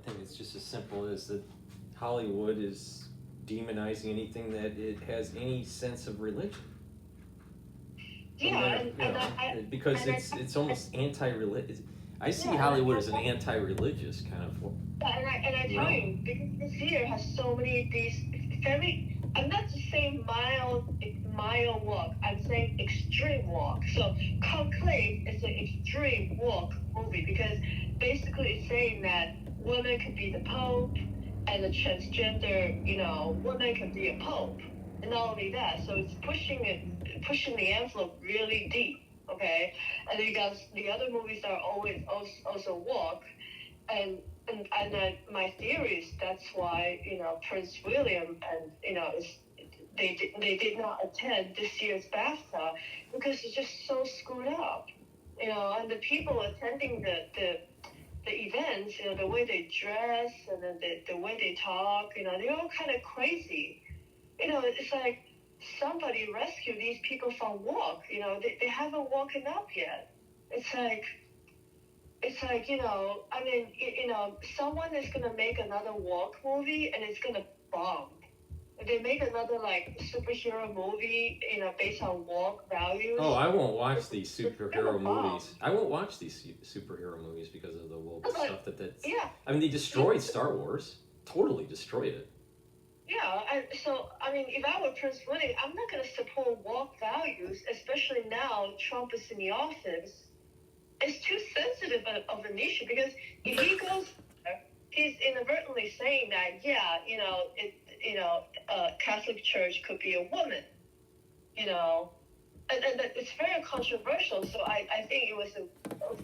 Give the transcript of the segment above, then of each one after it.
think it's just as simple as that Hollywood is demonizing anything that it has any sense of religion. Yeah, because it's almost anti-religious. I see Hollywood as an anti-religious kind of. Yeah, and I tell you, because this year has so many these very. I'm not just saying mild walk. I'm saying extreme walk. So Conclave is an extreme walk movie because basically it's saying that women could be the pope, and a transgender, woman can be a pope, and not only that. So it's pushing the envelope really deep. Okay, and then you got the other movies are always also walk, and my theory is that's why Prince William and they did not attend this year's BAFTA because it's just so screwed up, and the people attending the events, the way they dress and then the way they talk, they're all kind of crazy. It's like somebody rescue these people from walk. They haven't woken up yet. It's like, someone is going to make another walk movie and it's going to bomb. If they make another superhero movie, based on walk values. Oh, I won't watch these superhero movies. I won't watch these superhero movies because of the woke stuff that's. Yeah. I mean, they destroyed Star Wars. Totally destroyed it. Yeah, if I were Prince William, I'm not going to support walk values, especially now Trump is in the office. It's too sensitive of an issue because if he goes there, he's inadvertently saying that, Catholic Church could be a woman, and it's very controversial. So I think it was a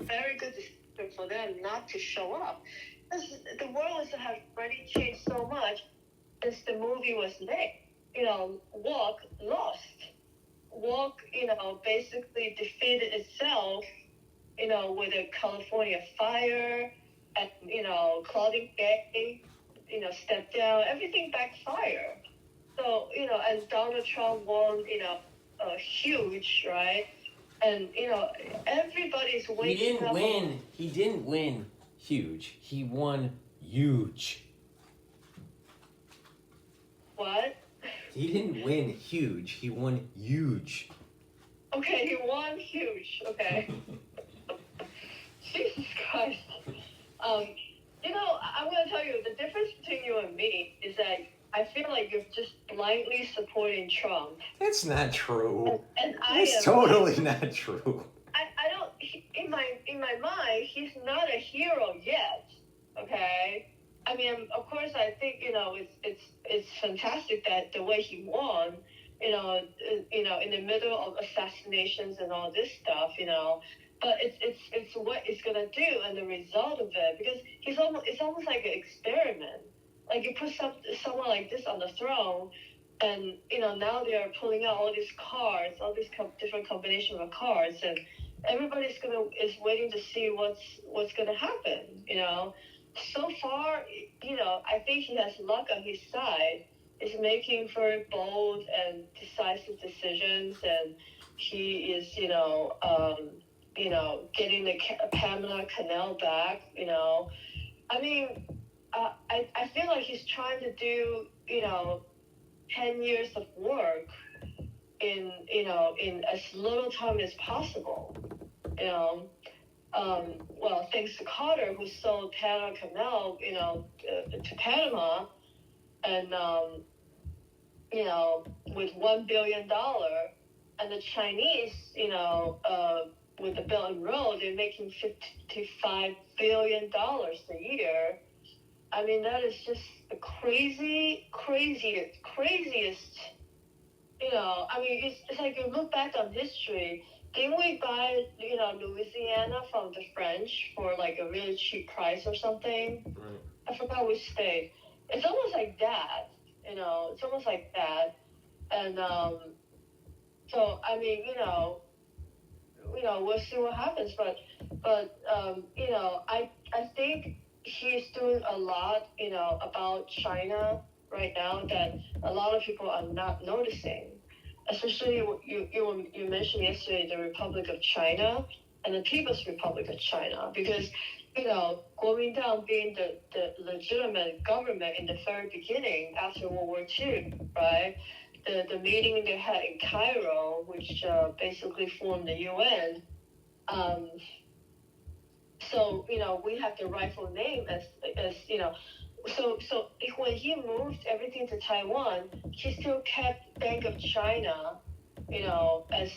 very good decision for them not to show up. Because the world has already changed so much since the movie was made. Walk lost. Walk, basically defeated itself, with the California fire and, Claudine Gay, stepped down, everything backfired. So, and Donald Trump won, huge, right? And, everybody's waking up. He didn't win huge. He won huge. What? He didn't win huge. He won huge. Okay, he won huge. Okay. Jesus Christ. I'm going to tell you, the difference between you and me is that I feel like you're just blindly supporting Trump. That's not true. And That's totally not true. I don't, in my mind, he's not a hero yet, okay? I mean, of course, I think, it's fantastic that the way he won, in the middle of assassinations and all this stuff, but it's what it's gonna do and the result of it, because it's almost like an experiment. Like you put someone like this on the throne, and now they are pulling out all these cards, all these different combinations of cards, and everybody's is waiting to see what's gonna happen. So far, I think he has luck on his side. He's making very bold and decisive decisions, and he is, getting the Pamela Canal back. I mean, I feel like he's trying to do, 10 years of work in as little time as possible. Well, thanks to Carter, who sold Panama Canal, to Panama, and with $1 billion, and the Chinese, with the Belt and Road, they're making $55 billion a year. I mean, that is just the craziest. I mean, it's like you look back on history. Didn't we buy, Louisiana from the French for like a really cheap price or something? Right. I forgot which state. It's almost like that, It's almost like that, and so I mean, we'll see what happens. But I think he's doing a lot, about China right now that a lot of people are not noticing. Especially you mentioned yesterday the Republic of China and the People's Republic of China, because Kuomintang being the legitimate government in the very beginning after World War II, right? The meeting they had in Cairo, which basically formed the UN. So we have the rightful name as So when he moved everything to Taiwan, he still kept Bank of China, as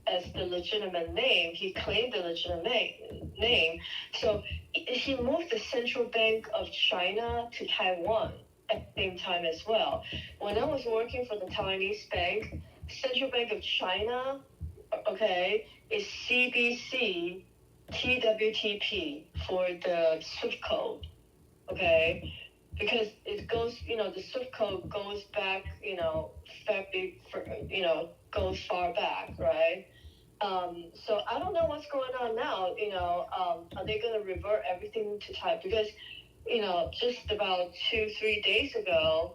as the legitimate name. He claimed the legitimate name. So he moved the Central Bank of China to Taiwan at the same time as well. When I was working for the Taiwanese bank, Central Bank of China, okay, is CBC TWTP for the SWIFT code, okay? Because it goes, the SWIFT code goes back, goes far back, right? So I don't know what's going on now. Are they going to revert everything to type? Because, just about 2-3 days ago,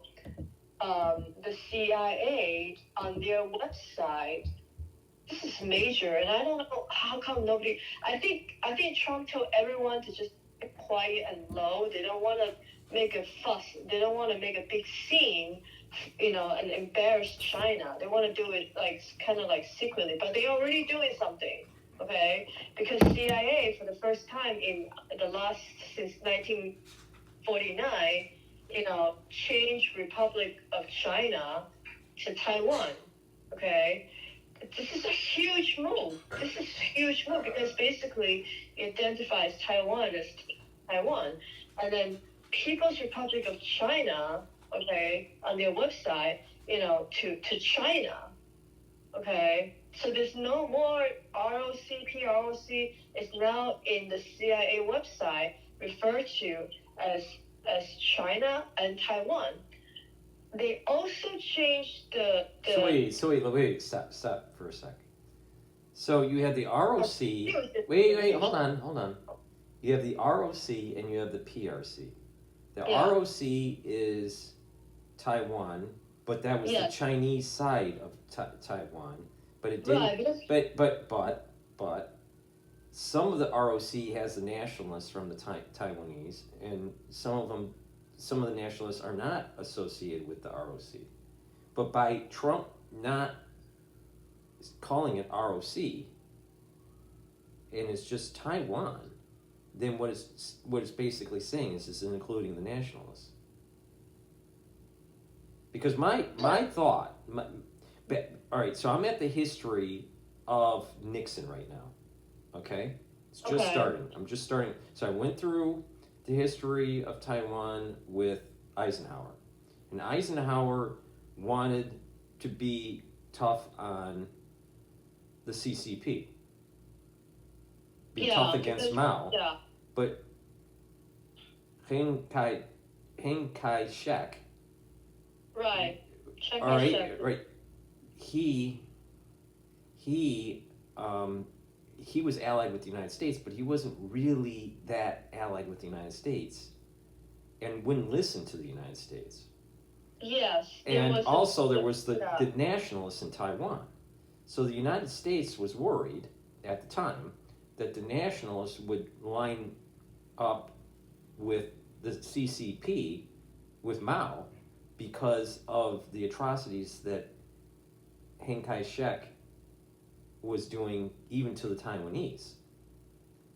the CIA on their website, this is major, and I don't know how come nobody. I think Trump told everyone to just be quiet and low. They don't want to make a fuss. They don't want to make a big scene, and embarrass China. They want to do it kind of secretly, but they're already doing something. Okay, because CIA for the first time in the last since 1949, changed Republic of China to Taiwan. Okay. This is a huge move. This is a huge move because basically it identifies Taiwan as Taiwan. And then People's Republic of China, okay, on their website, to China, okay? So there's no more ROC, PROC. It's now in the CIA website referred to as China and Taiwan. They also changed the So wait, stop for a sec. So you have the ROC. Wait, hold on. You have the ROC and you have the PRC. The ROC is Taiwan, but that was the Chinese side of Taiwan. But it didn't. Right. But some of the ROC has the nationalists from the Taiwanese, and some of the nationalists are not associated with the ROC. But by Trump not calling it ROC, and it's just Taiwan, then what it's basically saying is it's including the nationalists. Because my thought, all right, so I'm at the history of Nixon right now, okay? It's just starting. I'm just starting. So I went through the history of Taiwan with Eisenhower. And Eisenhower wanted to be tough on the CCP. Be tough against Mao. Yeah. But Chiang Kai-shek. Right. All right. He was allied with the United States, but he wasn't really that allied with the United States, and wouldn't listen to the United States. Yes. And also there was the nationalists in Taiwan. So the United States was worried at the time that the nationalists would line up with the CCP, with Mao, because of the atrocities that Chiang Kai-shek was doing even to the Taiwanese,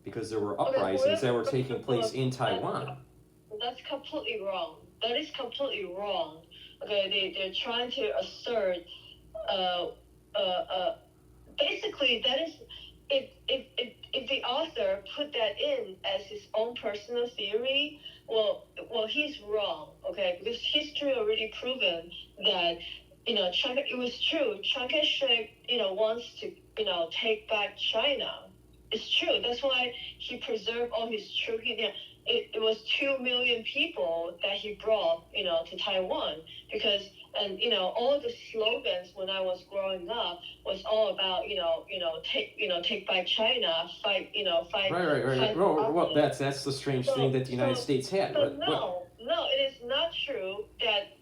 because there were uprisings that were taking place in Taiwan. That's completely wrong. That is completely wrong. Okay, they're trying to assert, basically that is, if the author put that in as his own personal theory, well, he's wrong, okay, because history already proven that, it was true. Chiang Kai-shek, wants to, take back China. It's true. That's why he preserved all his troops. It was 2 million people that he brought, to Taiwan, because, and all the slogans when I was growing up was all about, take back China, fight. Right. Well, that's the strange thing that the United States had. No, it is not true that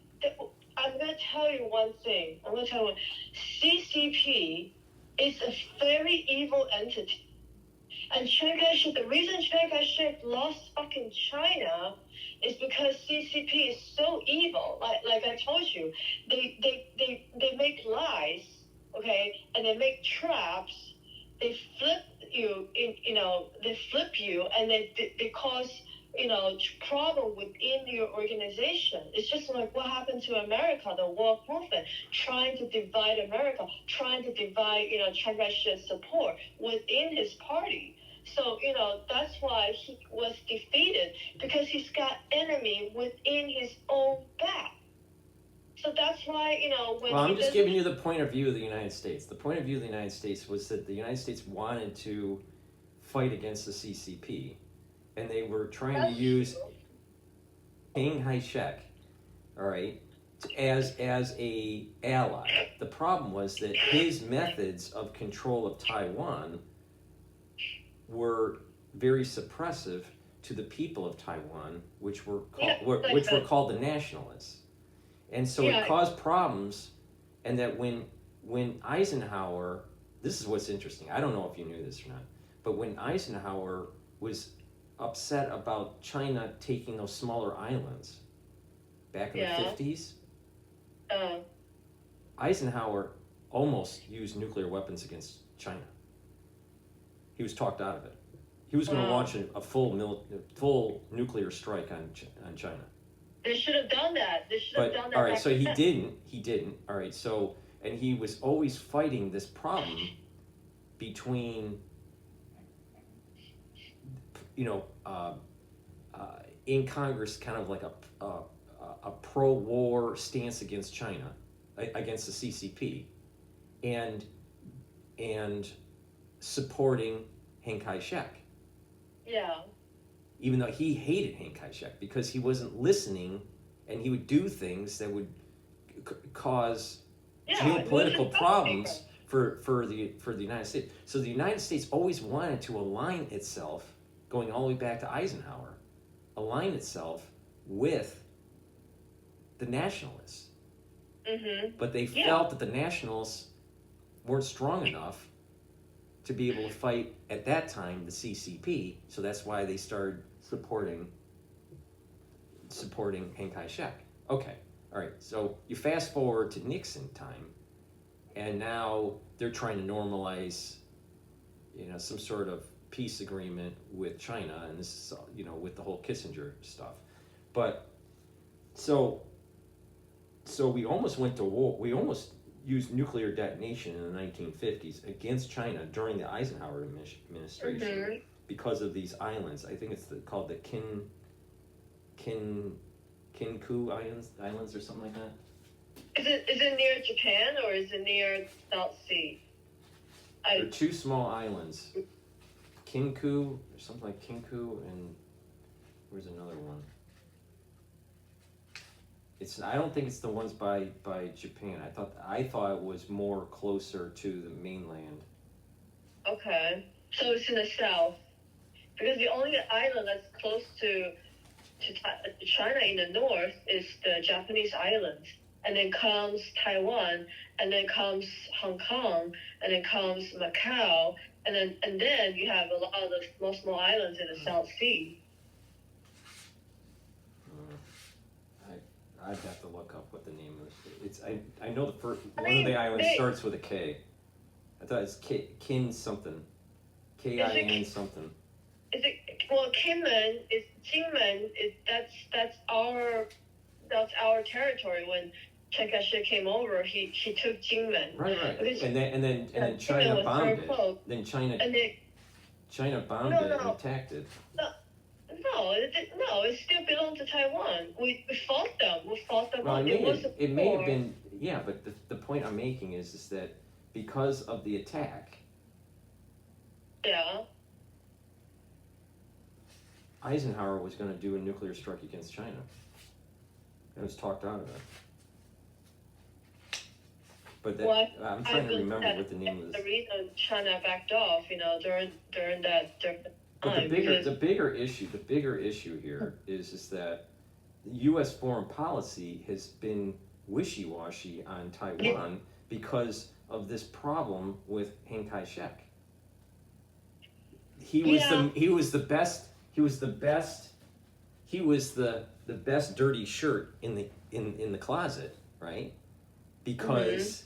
I'm going to tell you one thing. CCP is a very evil entity. And Chiang Kai-shek, the reason Chiang Kai-shek lost fucking China is because CCP is so evil. Like I told you, they make lies, okay, and they make traps. They flip you, they flip you, and they cause problem within your organization. It's just like what happened to America, the woke movement, trying to divide America, trying to divide, Chiang Kai-shek's support within his party. So, that's why he was defeated, because he's got enemy within his own back. So that's why, when Well, I'm just giving you the point of view of the United States. The point of view of the United States was that the United States wanted to fight against the CCP, and they were trying to use Chiang Kai-shek, all right, as a ally. The problem was that his methods of control of Taiwan were very suppressive to the people of Taiwan, which were called the nationalists, and so it caused problems. And that when Eisenhower, this is what's interesting. I don't know if you knew this or not, but when Eisenhower was upset about China taking those smaller islands back in the 50s, Eisenhower almost used nuclear weapons against China. He was talked out of it. He was going to launch a full nuclear strike on China. They should have done that. All right, so he didn't. All right, so, and he was always fighting this problem between, in Congress, kind of like a pro-war stance against China, against the CCP, and supporting Chiang Kai-shek. Yeah. Even though he hated Chiang Kai-shek because he wasn't listening, and he would do things that would cause geopolitical problems for the United States. So the United States always wanted to align itself, going all the way back to Eisenhower, align itself with the nationalists. Mm-hmm. But they felt that the nationalists weren't strong enough to be able to fight, at that time, the CCP, so that's why they started supporting Chiang Kai-shek. Okay, all right, so you fast forward to Nixon time, and now they're trying to normalize, some sort of peace agreement with China, and this is, with the whole Kissinger stuff. But, so we almost went to war, we almost used nuclear detonation in the 1950s against China during the Eisenhower administration because of these islands. I think it's called the Kinku Islands or something like that. Is it near Japan or is it near South Sea? There are two small islands, Kinku or something like Kinku, and where's another one? I don't think it's the ones by Japan. I thought it was more closer to the mainland. Okay, so it's in the south, because the only island that's close to China in the north is the Japanese islands, and then comes Taiwan, and then comes Hong Kong, and then comes Macau, and then you have a lot of the small islands in the South Sea. I'd have to look up what the name of it is. I know the first one of the islands starts with a K. I thought it's Kin something. K-I-N something. Is it, well, Kinmen is Jingmen is that's our territory. When Chiang Kai-shek came over, he took Jingmen. Right. And then China bombed it. Then China bombed it and attacked it. No, it still belonged to Taiwan. We fought them. Well, it may have been, but the point I'm making is that because of the attack, Eisenhower was going to do a nuclear strike against China. It was talked out of it. But I'm trying to remember what the name was. The reason China backed off, during that But the bigger issue here is that U.S. foreign policy has been wishy-washy on Taiwan because of this problem with Chiang Kai-shek. he was the best dirty shirt in the closet, right? Because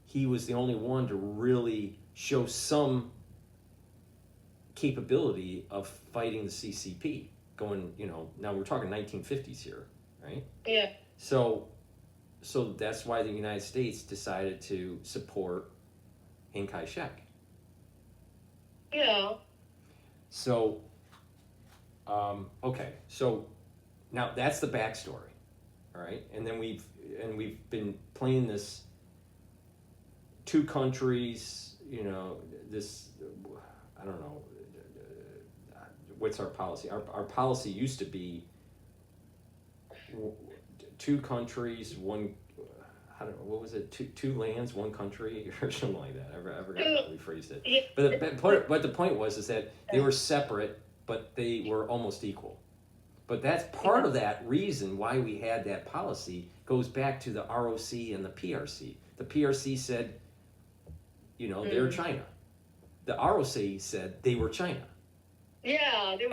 he was the only one to really show some capability of fighting the CCP. Going, now we're talking 1950s here, right? Yeah. So that's why the United States decided to support Chiang Kai-shek. Yeah. So, okay, so now that's the backstory, all right? And then we've been playing this two countries, this, I don't know, what's our policy? Our policy used to be two countries, one, I don't know, what was it? Two lands, one country, or something like that. I forgot how we phrased it. Yeah. But the point was is that they were separate, but they were almost equal. But that's part of that reason why we had that policy goes back to the ROC and the PRC. The PRC said, they're China. The ROC said they were China. Yeah. They were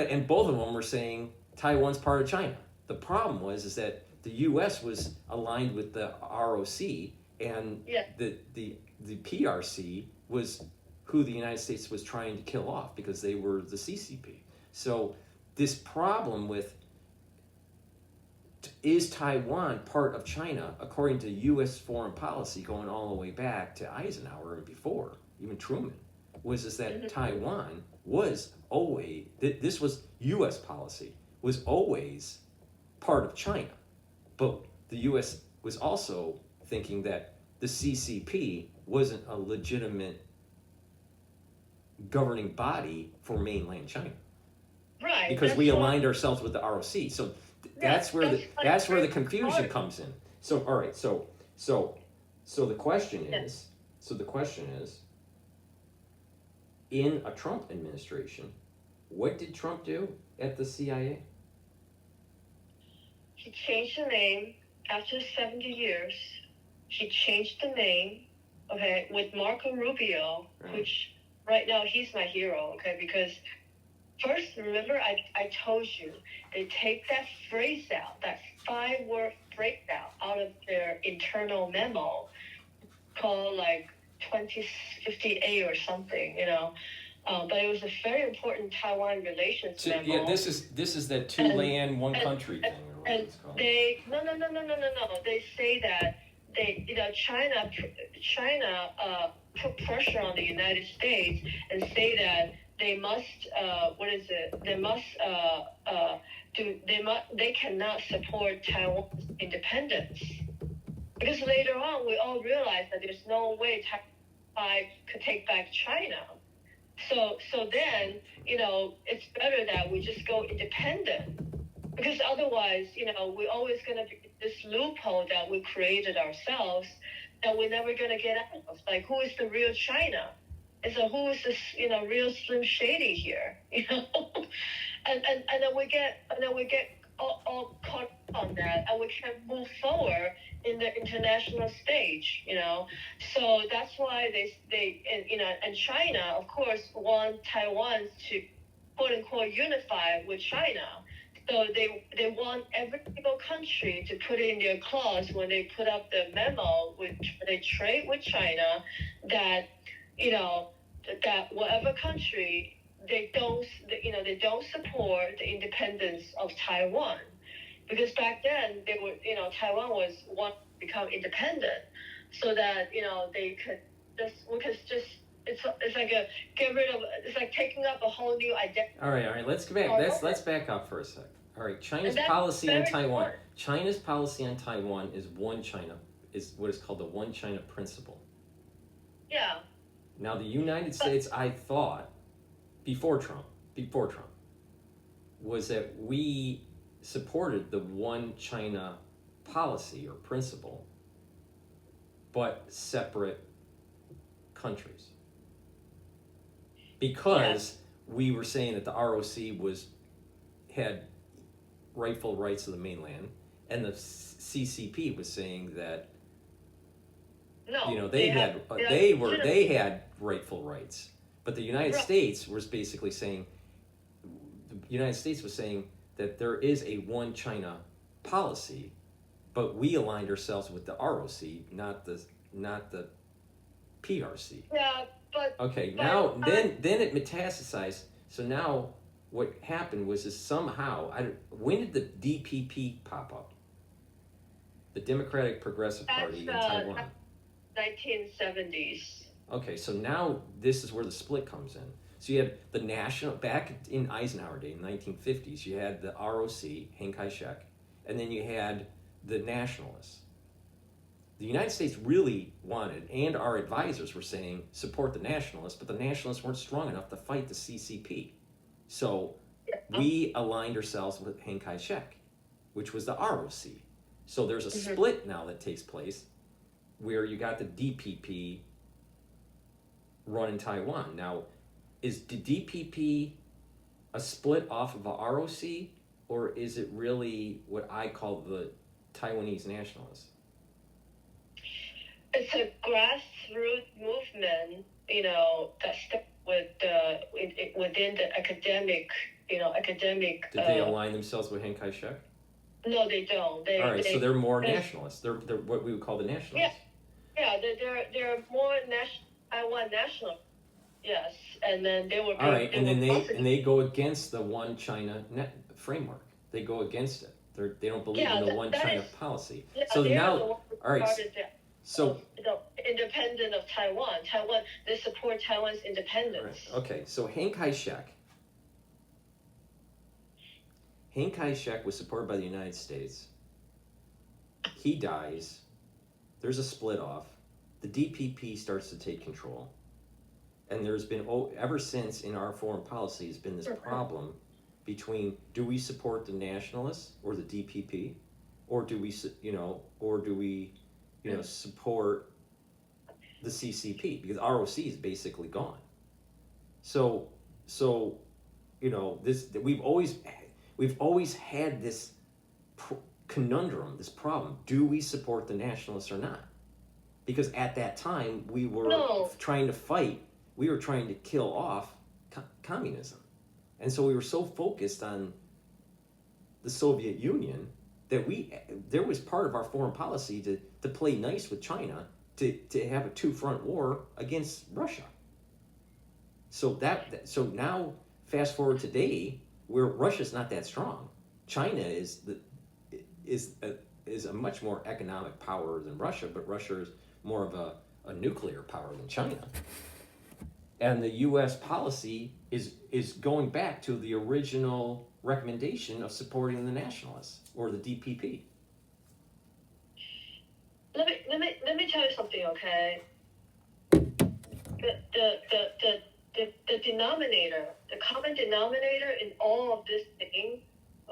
and both of them were saying Taiwan's part of China. The problem was is that the U.S. was aligned with the ROC, and the PRC was who the United States was trying to kill off because they were the CCP. So this problem with is Taiwan part of China, according to U.S. foreign policy going all the way back to Eisenhower and before, even Truman, was is that Taiwan was always, this was U.S. policy, was always part of China. But the U.S. was also thinking that the CCP wasn't a legitimate governing body for mainland China. Right. Because we aligned ourselves with the ROC. So that's where the confusion comes in. So all right, so the question is, in a Trump administration, what did Trump do at the CIA? He changed the name after 70 years. He changed the name, okay, with Marco Rubio, which right now he's my hero, okay, because first, remember I told you, they take that phrase out, that 5-word breakdown out of their internal memo called like 2050A or something, but it was a very important Taiwan relations memo. Yeah, this is that two land, one country thing. And they no. They say that China put pressure on the United States and say that they must they cannot support Taiwan's independence, because later on we all realized that there's no way Taiwan could take back China. So then it's better that we just go independent. Because otherwise, we're always going to be this loophole that we created ourselves that we're never going to get out of. Like, who is the real China? And so who is this, real Slim Shady here? And then we get all caught on that, and we can't move forward in the international stage. So that's why they and China, of course, want Taiwan to quote unquote unify with China. So they want every single country to put in their clause when they put up the memo they trade with China that that whatever country they don't support the independence of Taiwan, because back then Taiwan was wanting to become independent so that they could just it's like it's like taking up a whole new identity. All right. Let's go back. Let's back up for a sec. All right. China's policy on Taiwan. Important. China's policy on Taiwan is one China. Is what is called the one China principle. Yeah. Now the United States, I thought, before Trump, was that we supported the one China policy or principle, but separate countries. Because we were saying that the ROC had rightful rights to the mainland, and the CCP was saying that they had rightful rights, But the United Right. States was basically saying, the United States was saying that there is a one China policy, but we aligned ourselves with the ROC, not the PRC. Yeah, but Okay, but now then it metastasized. So now what happened was is somehow when did the DPP pop up? The Democratic Progressive Party in Taiwan. 1970s. Okay, so now this is where the split comes in. So you had the national, back in Eisenhower Day in the 1950s, you had the ROC, Chiang Kai-shek, and then you had the nationalists. The United States really wanted, and our advisors were saying, support the nationalists, but the nationalists weren't strong enough to fight the CCP. So we aligned ourselves with Chiang Kai-shek, which was the ROC. So there's a split now that takes place where you got the DPP run in Taiwan. Now, is the DPP a split off of a ROC, or is it really what I call the Taiwanese nationalists? It's a grassroots movement, that started within the academic. Did they align themselves with Chiang Kai-shek? No, they don't. All right, so they're more nationalists. They're what we would call the nationalists. Yeah, they're more Taiwan national. Yes, and then they were. All right, and then they go against the one China framework. They go against it. They don't believe in the one China policy. Yeah, so now, all right. So independent of Taiwan. They support Taiwan's independence. Right. Okay, so Chiang Kai-shek was supported by the United States. He dies. There's a split off. The DPP starts to take control. And there's been, ever since in our foreign policy, has been this problem between, do we support the nationalists or the DPP, or do we support the CCP, because ROC is basically gone. So we've always had this conundrum, this problem. Do we support the nationalists or not? Because at that time we were trying to fight. We were trying to kill off communism, and so we were so focused on the Soviet Union that there was part of our foreign policy to play nice with China, to have a two-front war against Russia. So now fast forward today, where Russia's not that strong. China is a much more economic power than Russia, but Russia is more of a nuclear power than China. And the U.S. policy is going back to the original recommendation of supporting the nationalists or the DPP. Let me tell you something, okay? The denominator, the common denominator in all of this thing,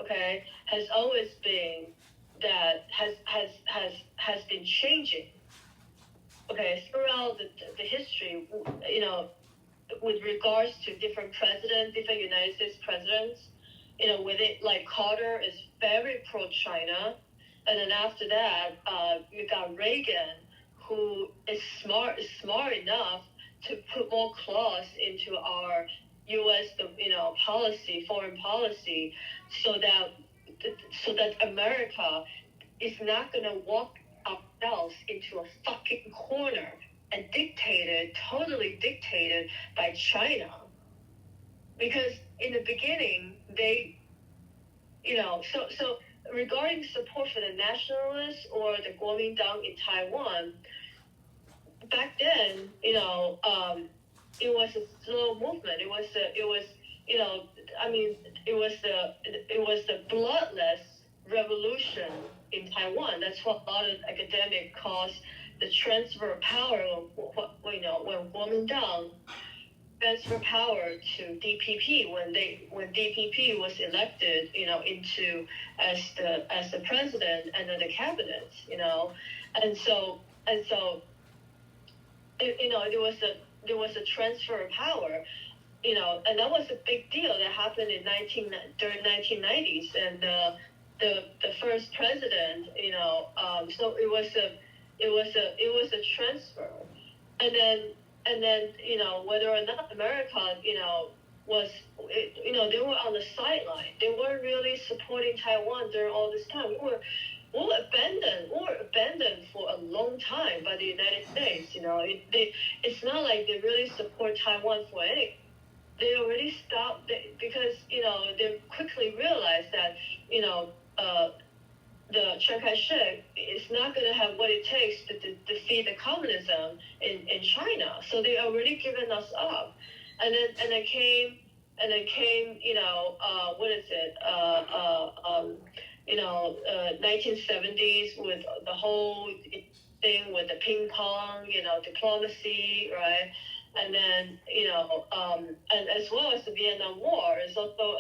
okay, has always been that has been changing, okay, throughout the history, with regards to different United States presidents, with it, like Carter is very pro-China, and then after that, you got Reagan, who is smart enough to put more clause into our U.S. foreign policy, so that America is not going to walk ourselves into a fucking corner and totally dictated by China. Because in the beginning, they, so regarding support for the nationalists or the Kuomintang in Taiwan, back then, it was a slow movement. It was the bloodless revolution in Taiwan. That's what a lot of academics calls the transfer of power. When Kuomintang transfer power to DPP when DPP was elected, into as the president and then the cabinet, and so there was a transfer of power, and that was a big deal that happened during 1990s, and the first president, so it was a transfer, and whether or not America, was, they were on the sideline. They weren't really supporting Taiwan during all this time. We were abandoned for a long time by the United States. It's not like they really support Taiwan for anything. They already stopped because they quickly realized that the Chiang Kai-shek is not going to have what it takes to defeat the communism in China. So they already given us up, and then came what is it 1970s with the whole thing with the ping pong diplomacy, right? And then and as well as the Vietnam War is also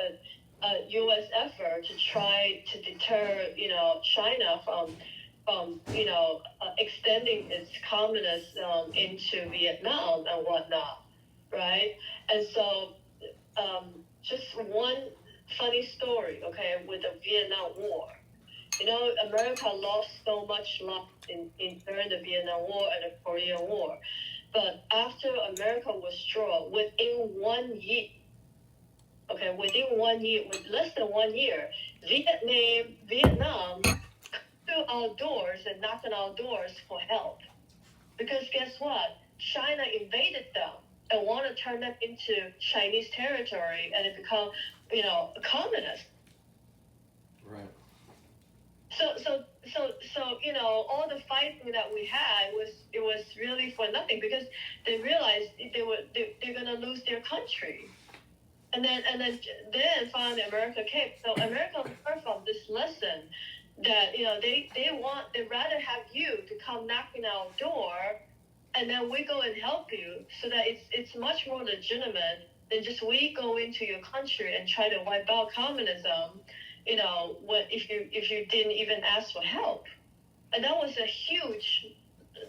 a U.S. effort to try to deter China from extending its communism into Vietnam and whatnot, right? And so just one funny story, okay, with the Vietnam War. America lost so much during the Vietnam War and the Korean War. But after America withdrew, within 1 year, with less than 1 year, Vietnam to our doors and knocked on our doors for help. Because guess what? China invaded them and want to turn them into Chinese territory and it become, a communist. Right. So all the fighting that we had was really for nothing because they realized they're gonna lose their country. And then finally America came. So America learned from this lesson that they'd rather have you to come knocking our door, and then we go and help you, so that it's much more legitimate than just we go into your country and try to wipe out communism. If you didn't even ask for help, and that was a huge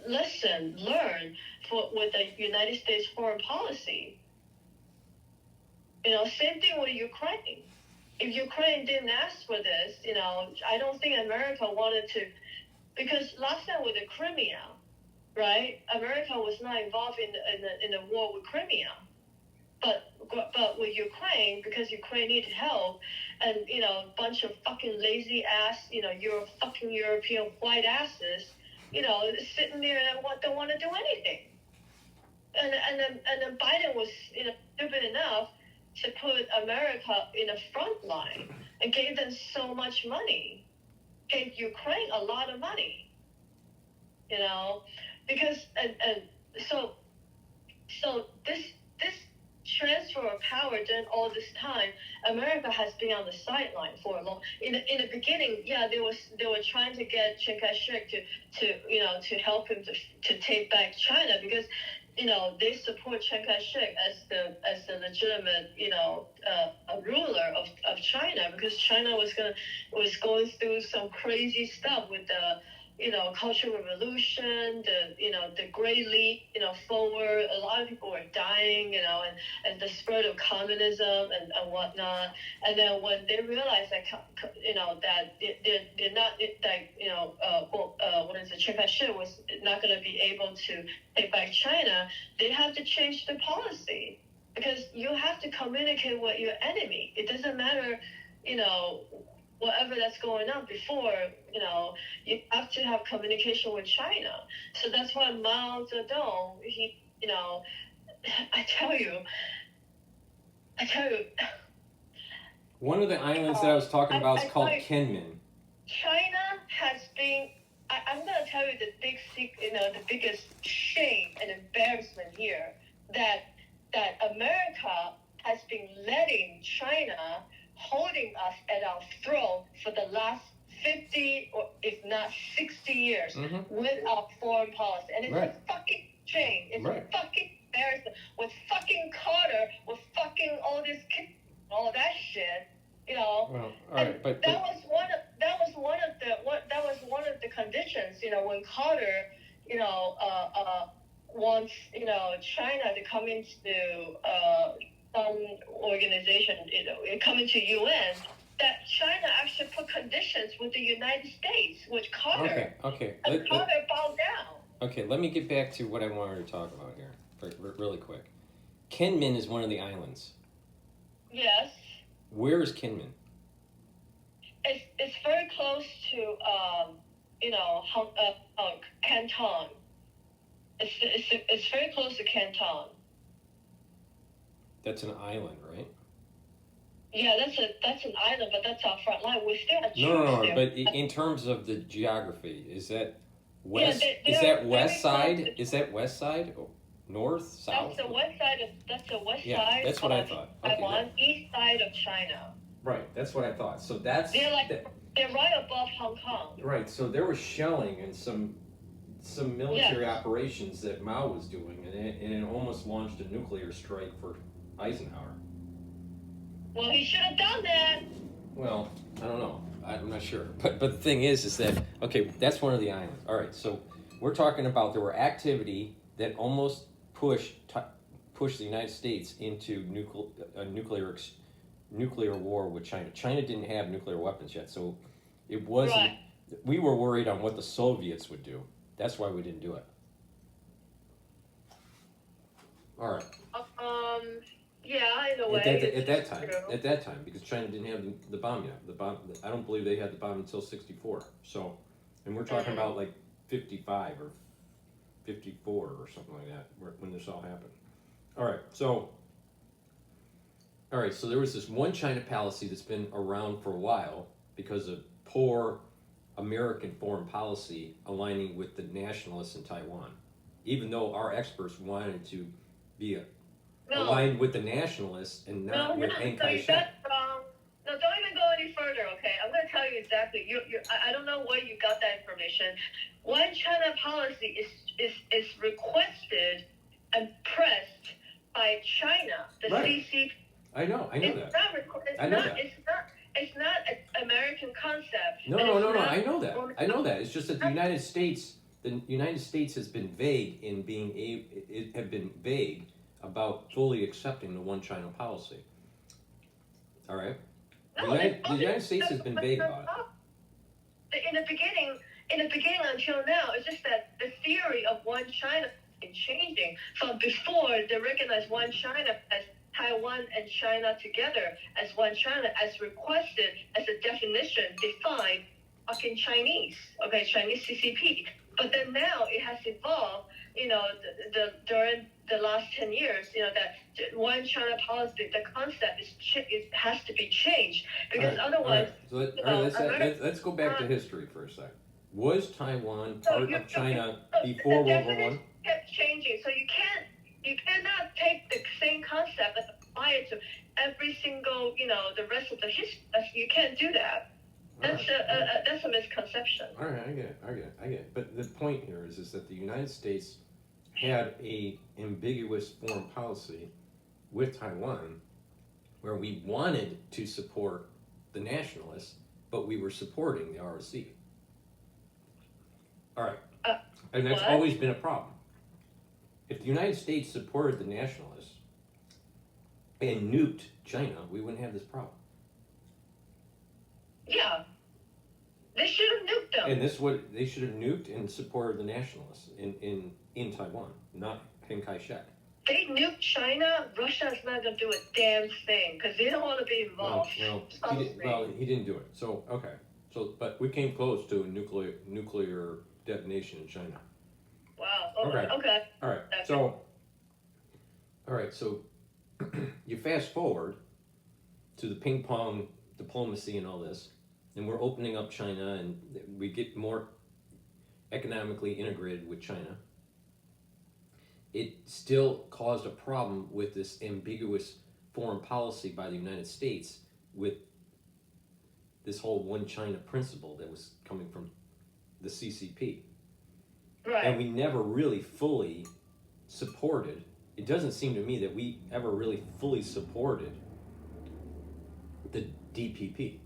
lesson learned with the United States foreign policy. Same thing with Ukraine. If Ukraine didn't ask for this, I don't think America wanted to, because last time with the Crimea, right? America was not involved in the war with Crimea, but with Ukraine, because Ukraine needed help, and a bunch of fucking lazy ass, fucking European white asses, sitting there and don't want to do anything, and then Biden was stupid enough to put America in the front line and gave them so much money, gave Ukraine a lot of money, because so this transfer of power during all this time, America has been on the sideline for a long. In the beginning, yeah, they were trying to get Chiang Kai-shek to help him to take back China, because they support Chiang Kai-shek as the legitimate ruler of China, because China was going through some crazy stuff with the Cultural Revolution, the Great Leap, forward. A lot of people were dying, and the spread of communism and whatnot. And then when they realized that, that they're not, Chiang Kai-shek was not going to be able to take back China, they have to change the policy, because you have to communicate with your enemy. It doesn't matter, whatever that's going on before, you have to have communication with China. So that's why Mao Zedong, I tell you. One of the islands that I was talking about is called Kinmen. China has been, I'm going to tell you the big secret, the biggest shame and embarrassment here, that America has been letting China holding us at our throat for the last 50 or if not 60 years with our foreign policy. And it's a fucking shame. It's a fucking embarrassment. With fucking Carter, with fucking all this, all that shit, Well, all right, but that was one of the conditions, when Carter, wants, China to come into some organization, coming to UN, that China actually put conditions with the United States, with Carter. Okay. And Carter bowed down. Okay, let me get back to what I wanted to talk about here. really quick. Kinmen is one of the islands. Yes. Where is Kinmen? It's very close to Canton. It's very close to Canton. That's an island, right? Yeah, that's an island, but that's our front line. We still have No. there. But in terms of the geography, is that west? Yeah, is that west very side? close to- Is that west side? Or north, south? That's the west side of Yeah, that's what I of thought. Okay, Taiwan, east side of China. right, that's what I thought. So that's They're right above Hong Kong. right. So there was shelling and some military operations that Mao was doing, and it almost launched a nuclear strike for Eisenhower. Well, he should have done that. Well, I don't know. I'm not sure. But the thing is that, okay, that's one of the islands. All right, so we're talking about there were activity that almost pushed the United States into nuclear war with China. China didn't have nuclear weapons yet, so it wasn't. Right. We were worried on what the Soviets would do. That's why we didn't do it. All right. Yeah, in a way. At that time, because China didn't have the bomb yet. I don't believe they had the bomb until '64. So, and we're talking about like 55 or 54 or something like that when this all happened. All right, so there was this one China policy that's been around for a while because of poor American foreign policy aligning with the nationalists in Taiwan. Even though our experts wanted to be aligned with the nationalists and not with Chiang Kai-shek. That's wrong. No, don't even go any further, okay? I'm going to tell you exactly. I don't know where you got that information. One China policy is requested and pressed by China, the Right. CCP. I know that. It's not an American concept. No. I know that. It's just that the United States has been vague in about fully accepting the one China policy. All right. The United States has been vague about it. In the beginning until now, it's just that the theory of one China is changing from before they recognized one China as Taiwan and China together as one China, as requested as a definition defined in Chinese, okay, Chinese CCP. But then now it has evolved, during the last 10 years, that one China policy, the concept has to be changed because otherwise. Let's go back to history for a second. Was Taiwan part of China before World War I? Kept changing, so you cannot take the same concept and apply it to every single, the rest of the history. You can't do that. That's a misconception. All right, I get it. But the point here is that the United States had a ambiguous foreign policy with Taiwan where we wanted to support the nationalists, but we were supporting the ROC. All right. And that's always been a problem. If the United States supported the nationalists and nuked China, we wouldn't have this problem. Yeah. They should have nuked them. And they should have nuked and supported the nationalists in Taiwan, not Chiang Kai-shek. They nuked China, Russia's not going to do a damn thing because they don't want to be involved. He didn't do it. So, okay. But we came close to a nuclear detonation in China. Wow. Okay. All right. So you fast forward to the ping pong diplomacy and all this, and we're opening up China, and we get more economically integrated with China. It still caused a problem with this ambiguous foreign policy by the United States with this whole one China principle that was coming from the CCP. Right. And we never really fully supported, it doesn't seem to me that we ever really fully supported the DPP.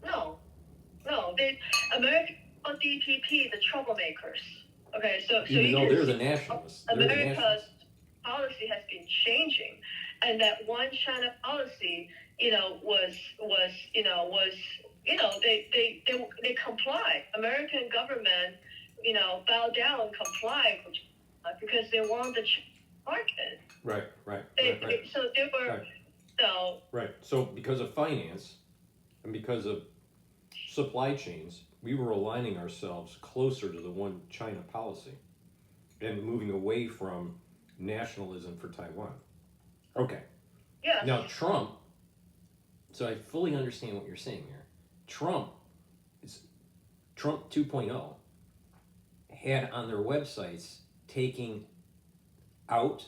No. The American DPP, the troublemakers. Okay, so even though they're the nationalists. America's policy has been changing, and that one China policy, they comply. American government, bow down, comply because they want the market. Right. So they were, Right. so. Right. So because of finance and because of supply chains, we were aligning ourselves closer to the one China policy and moving away from nationalism for Taiwan. Okay. Yes. Now Trump, so I fully understand what you're saying here. Trump 2.0 had on their websites taking out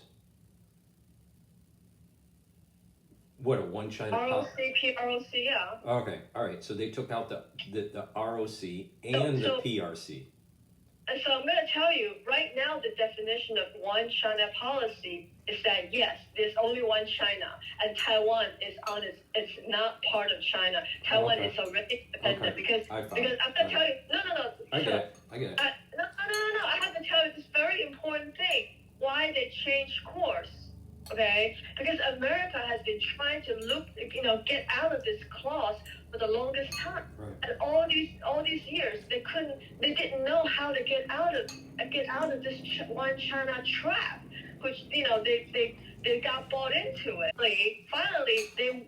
what a one China policy. ROC, yeah. Okay, all right. So they took out the ROC and the PRC. And so I'm going to tell you right now, the definition of one China policy is that yes, there's only one China, and Taiwan is on it's not part of China. Taiwan is already independent because I'm going to tell you no. I get it. No. I have to tell you this very important thing. Why they changed course. Okay, because America has been trying to get out of this clause for the longest time, right. And all these years they didn't know how to get out of this one China trap, which they got bought into it. Finally, they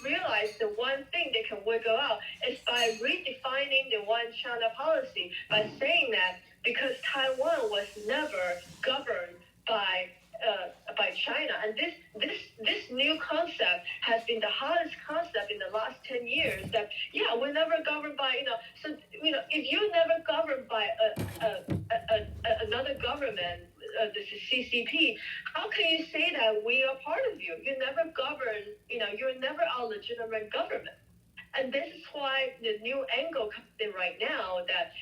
realized the one thing they can wiggle out is by redefining the one China policy by saying that because Taiwan was never governed by China, and this new concept has been the hottest concept in the last 10 years. That we're never governed by so if you're never governed by another government, the CCP, how can you say that we are part of you? You're never governed. You're never our legitimate government. And this is why the new angle comes in right now that,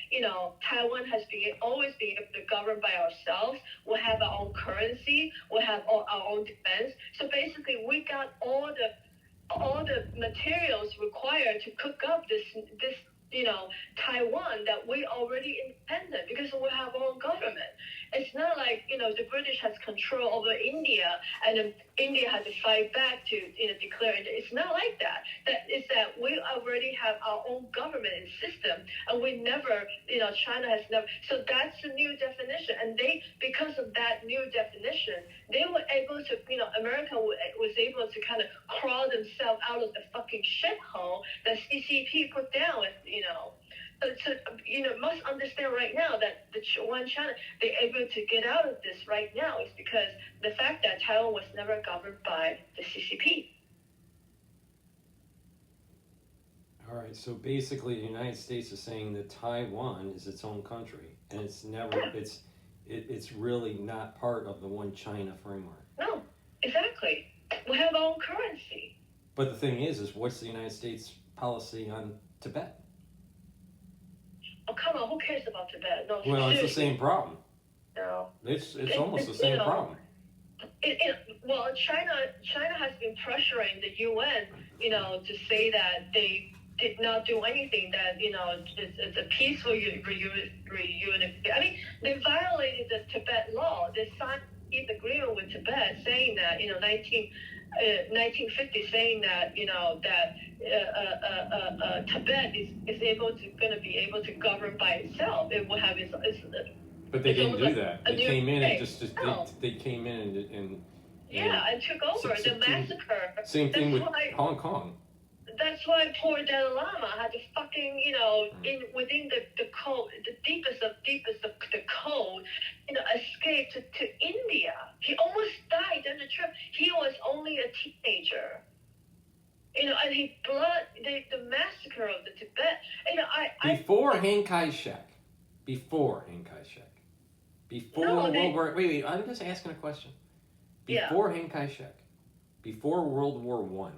Taiwan has always been able to govern by ourselves. We'll have our own currency. We'll have our own defense. So basically, we got all the materials required to cook up this Taiwan that we already independent because we have our own government. It's not like, the British has control over India and then India had to fight back to, declare it. It's not like that. It's that we already have our own government and system and we never, China has never. So that's the new definition. And because of that new definition, they were able to, America was able to kind of crawl themselves out of the fucking shithole that CCP put down with, So, must understand right now that the one China, they're able to get out of this right now is because the fact that Taiwan was never governed by the CCP. All right, so basically the United States is saying that Taiwan is its own country, and it's never, it's really not part of the one China framework. No, exactly. We have our own currency. But the thing is what's the United States policy on Tibet? Oh, come on, who cares about Tibet? No, well, it's the same problem. No. It's almost the same problem. Well, China has been pressuring the UN, to say that they did not do anything, that, it's a peaceful reunification. I mean, they violated the Tibet law. They signed peace agreement with Tibet saying that, 1950, saying that, Tibet is going to be able to govern by itself. It will have its but they didn't do that. They came in and they came in and and took over the massacre. Same thing with Hong Kong. That's why poor Dalai Lama had to fucking, within the code, the deepest of the code, escape to India. He almost died on the trip. He was only a teenager. And the massacre of the Tibet. Before Chiang Kai-shek. World War. Wait. I'm just asking a question. Before Chiang Kai-shek, before World War I,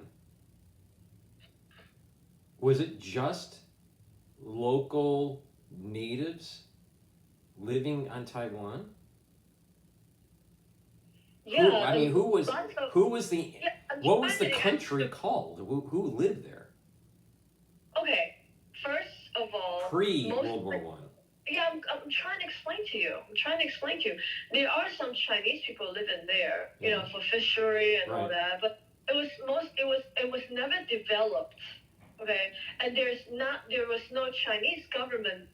was it just local natives living on Taiwan? Yeah. What was the country called? Who lived there? Okay, first of all, pre-World War I. Yeah, I'm trying to explain to you. There are some Chinese people living there, for fishery and all that, but it was never developed. Okay, and there was no Chinese government,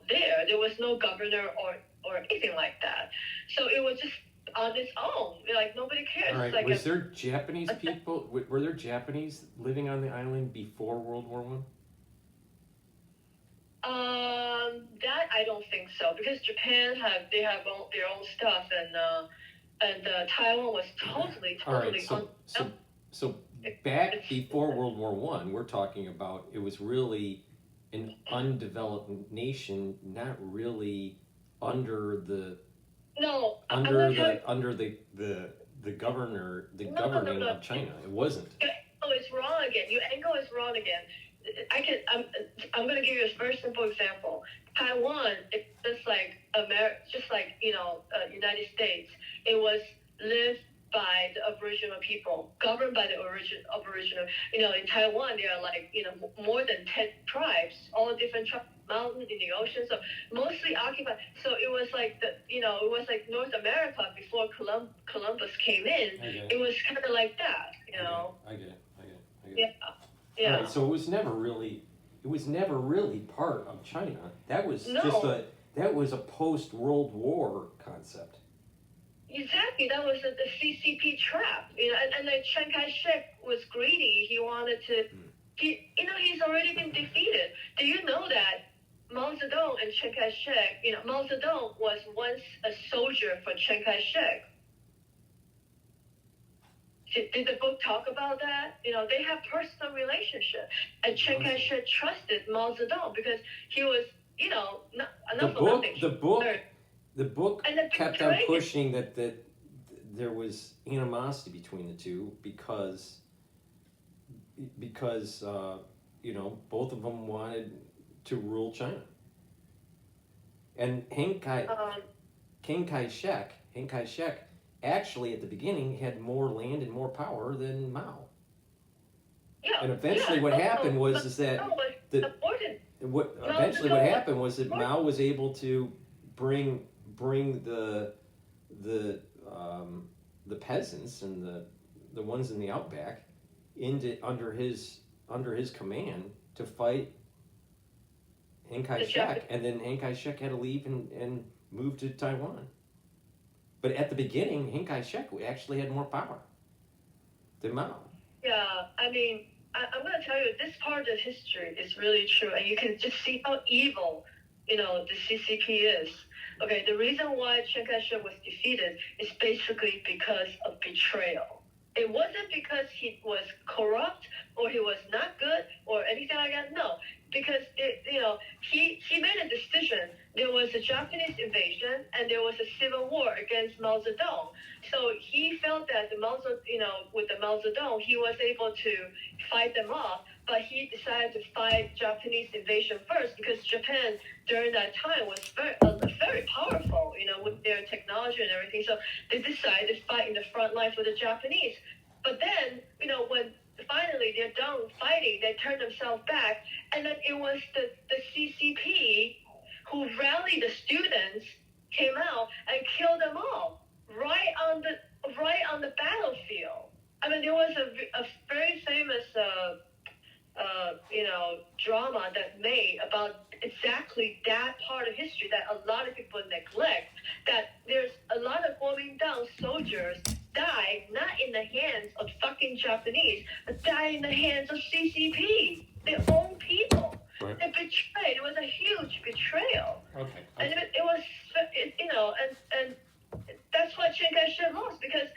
there. There was no governor or anything like that. So it was just on its own. Like nobody cares. All right. Like Was there Japanese people? Were there Japanese living on the island before World War One? That I don't think so, because Japan their own stuff, and Taiwan was totally. All right. So back before World War One, we're talking about it was really an undeveloped nation, not really under the governing of China. It wasn't. Your angle is wrong again. Your angle is wrong again. I'm going to give you a very simple example. Taiwan, it's just like United States. It was lived by the Aboriginal people, governed by the Aboriginal. In Taiwan, there are more than 10 tribes, all different tribes, mountain in the ocean, so mostly occupied. So it was like it was like North America before Columbus came in. It was kind of like that, I get it. Yeah. All right, so it was never really part of China. That was that was a post-World War concept. Exactly, that was the CCP trap. And like Chiang Kai-shek was greedy. He wanted to. He's already been defeated. Do you know that Mao Zedong and Chiang Kai-shek? Mao Zedong was once a soldier for Chiang Kai-shek. Did the book talk about that? They have personal relationship. And Chiang Kai-shek trusted Mao Zedong because he was, The book kept on pushing that there was animosity between the two because both of them wanted to rule China. And Chiang Kai-shek actually at the beginning had more land and more power than Mao. Yeah, and eventually what happened was Mao was able to bring the peasants and the ones in the outback under his command to fight Chiang Kai-shek, and then Chiang Kai-shek had to leave and move to Taiwan. But at the beginning, Chiang Kai-shek actually had more power than Mao. Yeah, I mean, I'm going to tell you, this part of history is really true, and you can just see how evil, the CCP is. Okay, the reason why Chiang Kai-shek was defeated is basically because of betrayal. It wasn't because he was corrupt or he was not good or anything like that. No, because he made a decision. There was a Japanese invasion and there was a civil war against Mao Zedong. So he felt that with the Mao Zedong, he was able to fight them off. But he decided to fight Japanese invasion first because Japan during that time was very powerful, with their technology and everything. So they decided to fight in the front line for the Japanese. But then, when finally they're done fighting, they turn themselves back, and then it was the CCP who rallied the students, came out and killed them all right on the battlefield. I mean, there was a very famous drama that made about exactly that part of history that a lot of people neglect, that there's a lot of going down soldiers died not in the hands of fucking Japanese, but died in the hands of CCP, their own people. Right. They betrayed. It was a huge betrayal. Okay. And it was, and that's why Chiang Kai-shek lost, because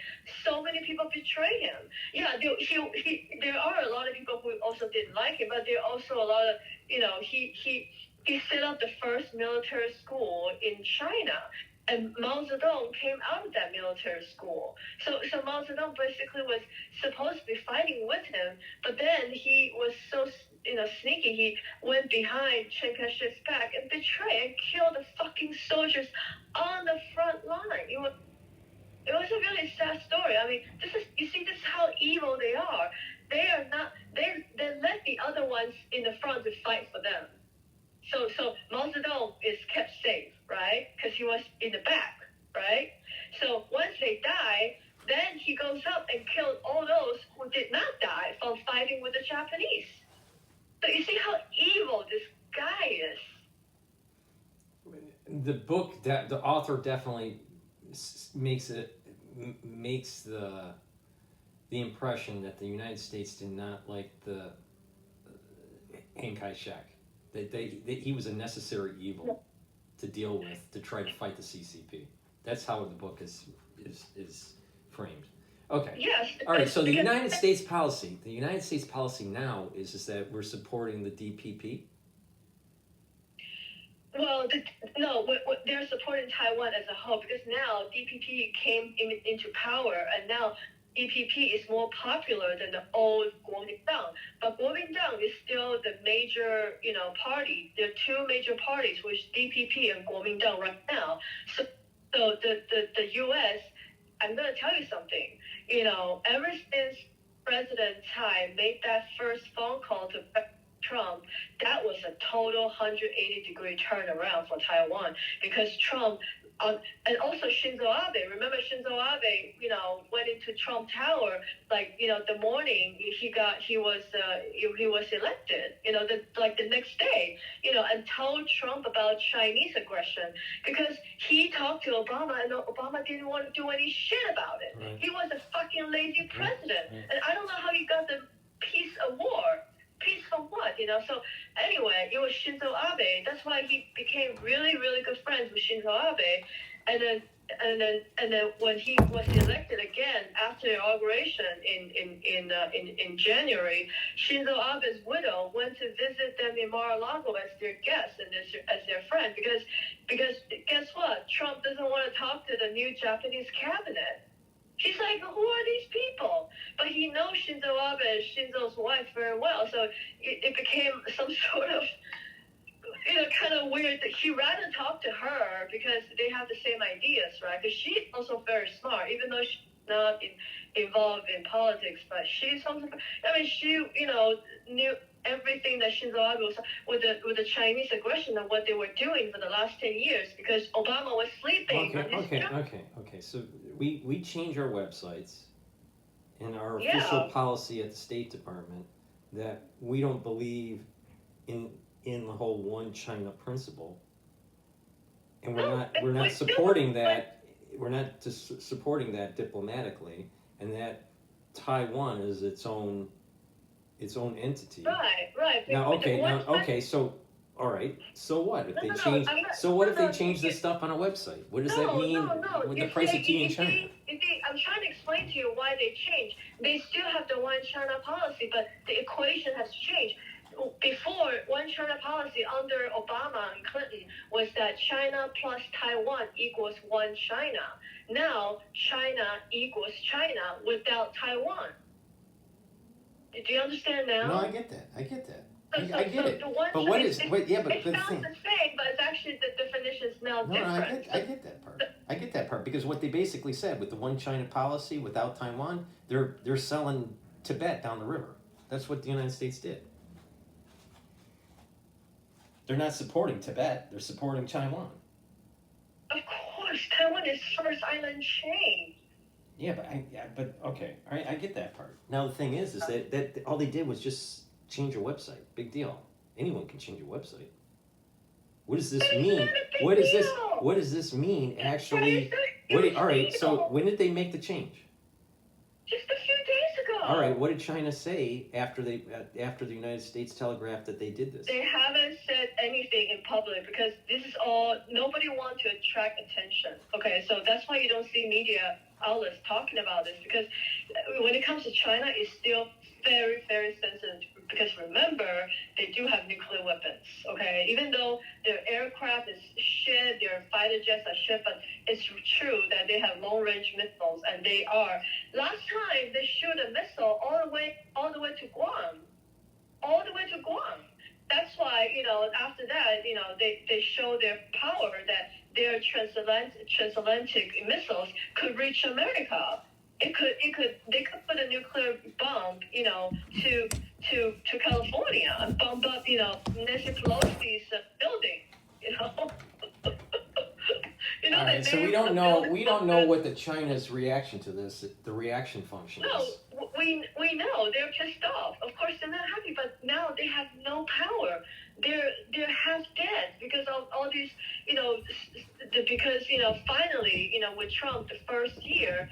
so many people betrayed him. Yeah, there are a lot of people who also didn't like him, but there are also a lot of, he set up the first military school in China. And Mao Zedong came out of that military school. So Mao Zedong basically was supposed to be fighting with him, but then he was so sneaky. He went behind Chiang Kai-shek's back and betrayed and killed the fucking soldiers on the front line. It was a really sad story. I mean, this is how evil they are. They are not. They let the other ones in the front to fight for them. So Mao Zedong is kept safe, right? Because he was in the back, right? So once they die, then he goes up and kills all those who did not die from fighting with the Japanese. the book, the author definitely makes the impression that the United States did not like the Chiang Kai-shek. He was a necessary evil to deal with to try to fight the CCP. That's how the book is framed. Okay. Yes. All right. So the United States policy now is that we're supporting the DPP. Well, they're supporting Taiwan as a whole because now DPP came into power, and now DPP is more popular than the old Kuomintang. But Kuomintang is still the major, party. There are two major parties, which DPP and Kuomintang right now. So the U.S. I'm going to tell you something. Ever since President Tsai made that first phone call to Trump, that was a total 180-degree turnaround for Taiwan because Trump, and also Shinzo Abe. Remember Shinzo Abe, went into Trump Tower the morning he was elected. The next day, and told Trump about Chinese aggression because he talked to Obama and Obama didn't want to do any shit about it. Right. He was a fucking lazy president, and I don't know how he got the peace of war. Peace from what, So anyway, it was Shinzo Abe. That's why he became really, really good friends with Shinzo Abe. And then when he was elected again after the inauguration in January, Shinzo Abe's widow went to visit them in Mar-a-Lago as their guest and as their friend because guess what? Trump doesn't want to talk to the new Japanese cabinet. She's like, who are these people? But he knows Shinzo Abe and Shinzo's wife very well, so it became some sort of, kind of weird. He rather talk to her because they have the same ideas, right? Because she's also very smart, even though she's not involved in politics, but she's also, she, knew everything that Shinzo Abe was with the Chinese aggression and what they were doing for the last 10 years because Obama was sleeping on his job. Okay. So we change our websites and our official policy at the State Department that we don't believe in the whole one China principle, and we're not supporting that. We're not just supporting that diplomatically, and that Taiwan is its own entity. Right. Okay. So, all right. So what if they change? So what if they change this stuff on a website? What does that mean with the price of tea in China? I'm trying to explain to you why they changed. They still have the one China policy, but the equation has changed. Before, one China policy under Obama and Clinton was that China plus Taiwan equals one China. Now, China equals China without Taiwan. Do you understand now? No, I get that. I get it. But what is? It sounds the same, but it's actually the definition is now different. I get that part. I get that part because what they basically said with the one China policy without Taiwan, they're selling Tibet down the river. That's what the United States did. They're not supporting Tibet. They're supporting Taiwan. Of course, Taiwan is first island chain. Yeah, but okay, all right, I get that part. Now the thing is that all they did was just change your website. Big deal. Anyone can change your website. What does this mean? What does this mean? Actually, all right. So when did they make the change? Just a few days ago. All right. What did China say after the United States telegraphed that they did this? They haven't said anything in public because this is all nobody wants to attract attention. Okay, so that's why you don't see media outlets talking about this because when it comes to China, it's still very, very sensitive because remember, they do have nuclear weapons, okay? Even though their aircraft is shit, their fighter jets are shit, but it's true that they have long-range missiles, and they are. Last time, they shoot a missile all the way to Guam. All the way to Guam. That's why, after that, they show their power that their transatlantic missiles could reach America. They could put a nuclear bomb, to California and bomb up, Nancy Pelosi's building, All right, so we don't know what the China's reaction to this, the reaction function is. No, we know they're pissed off. Of course, they're not happy, but now they have no power. They're half dead. because of all these, because, finally, with Trump, the first year,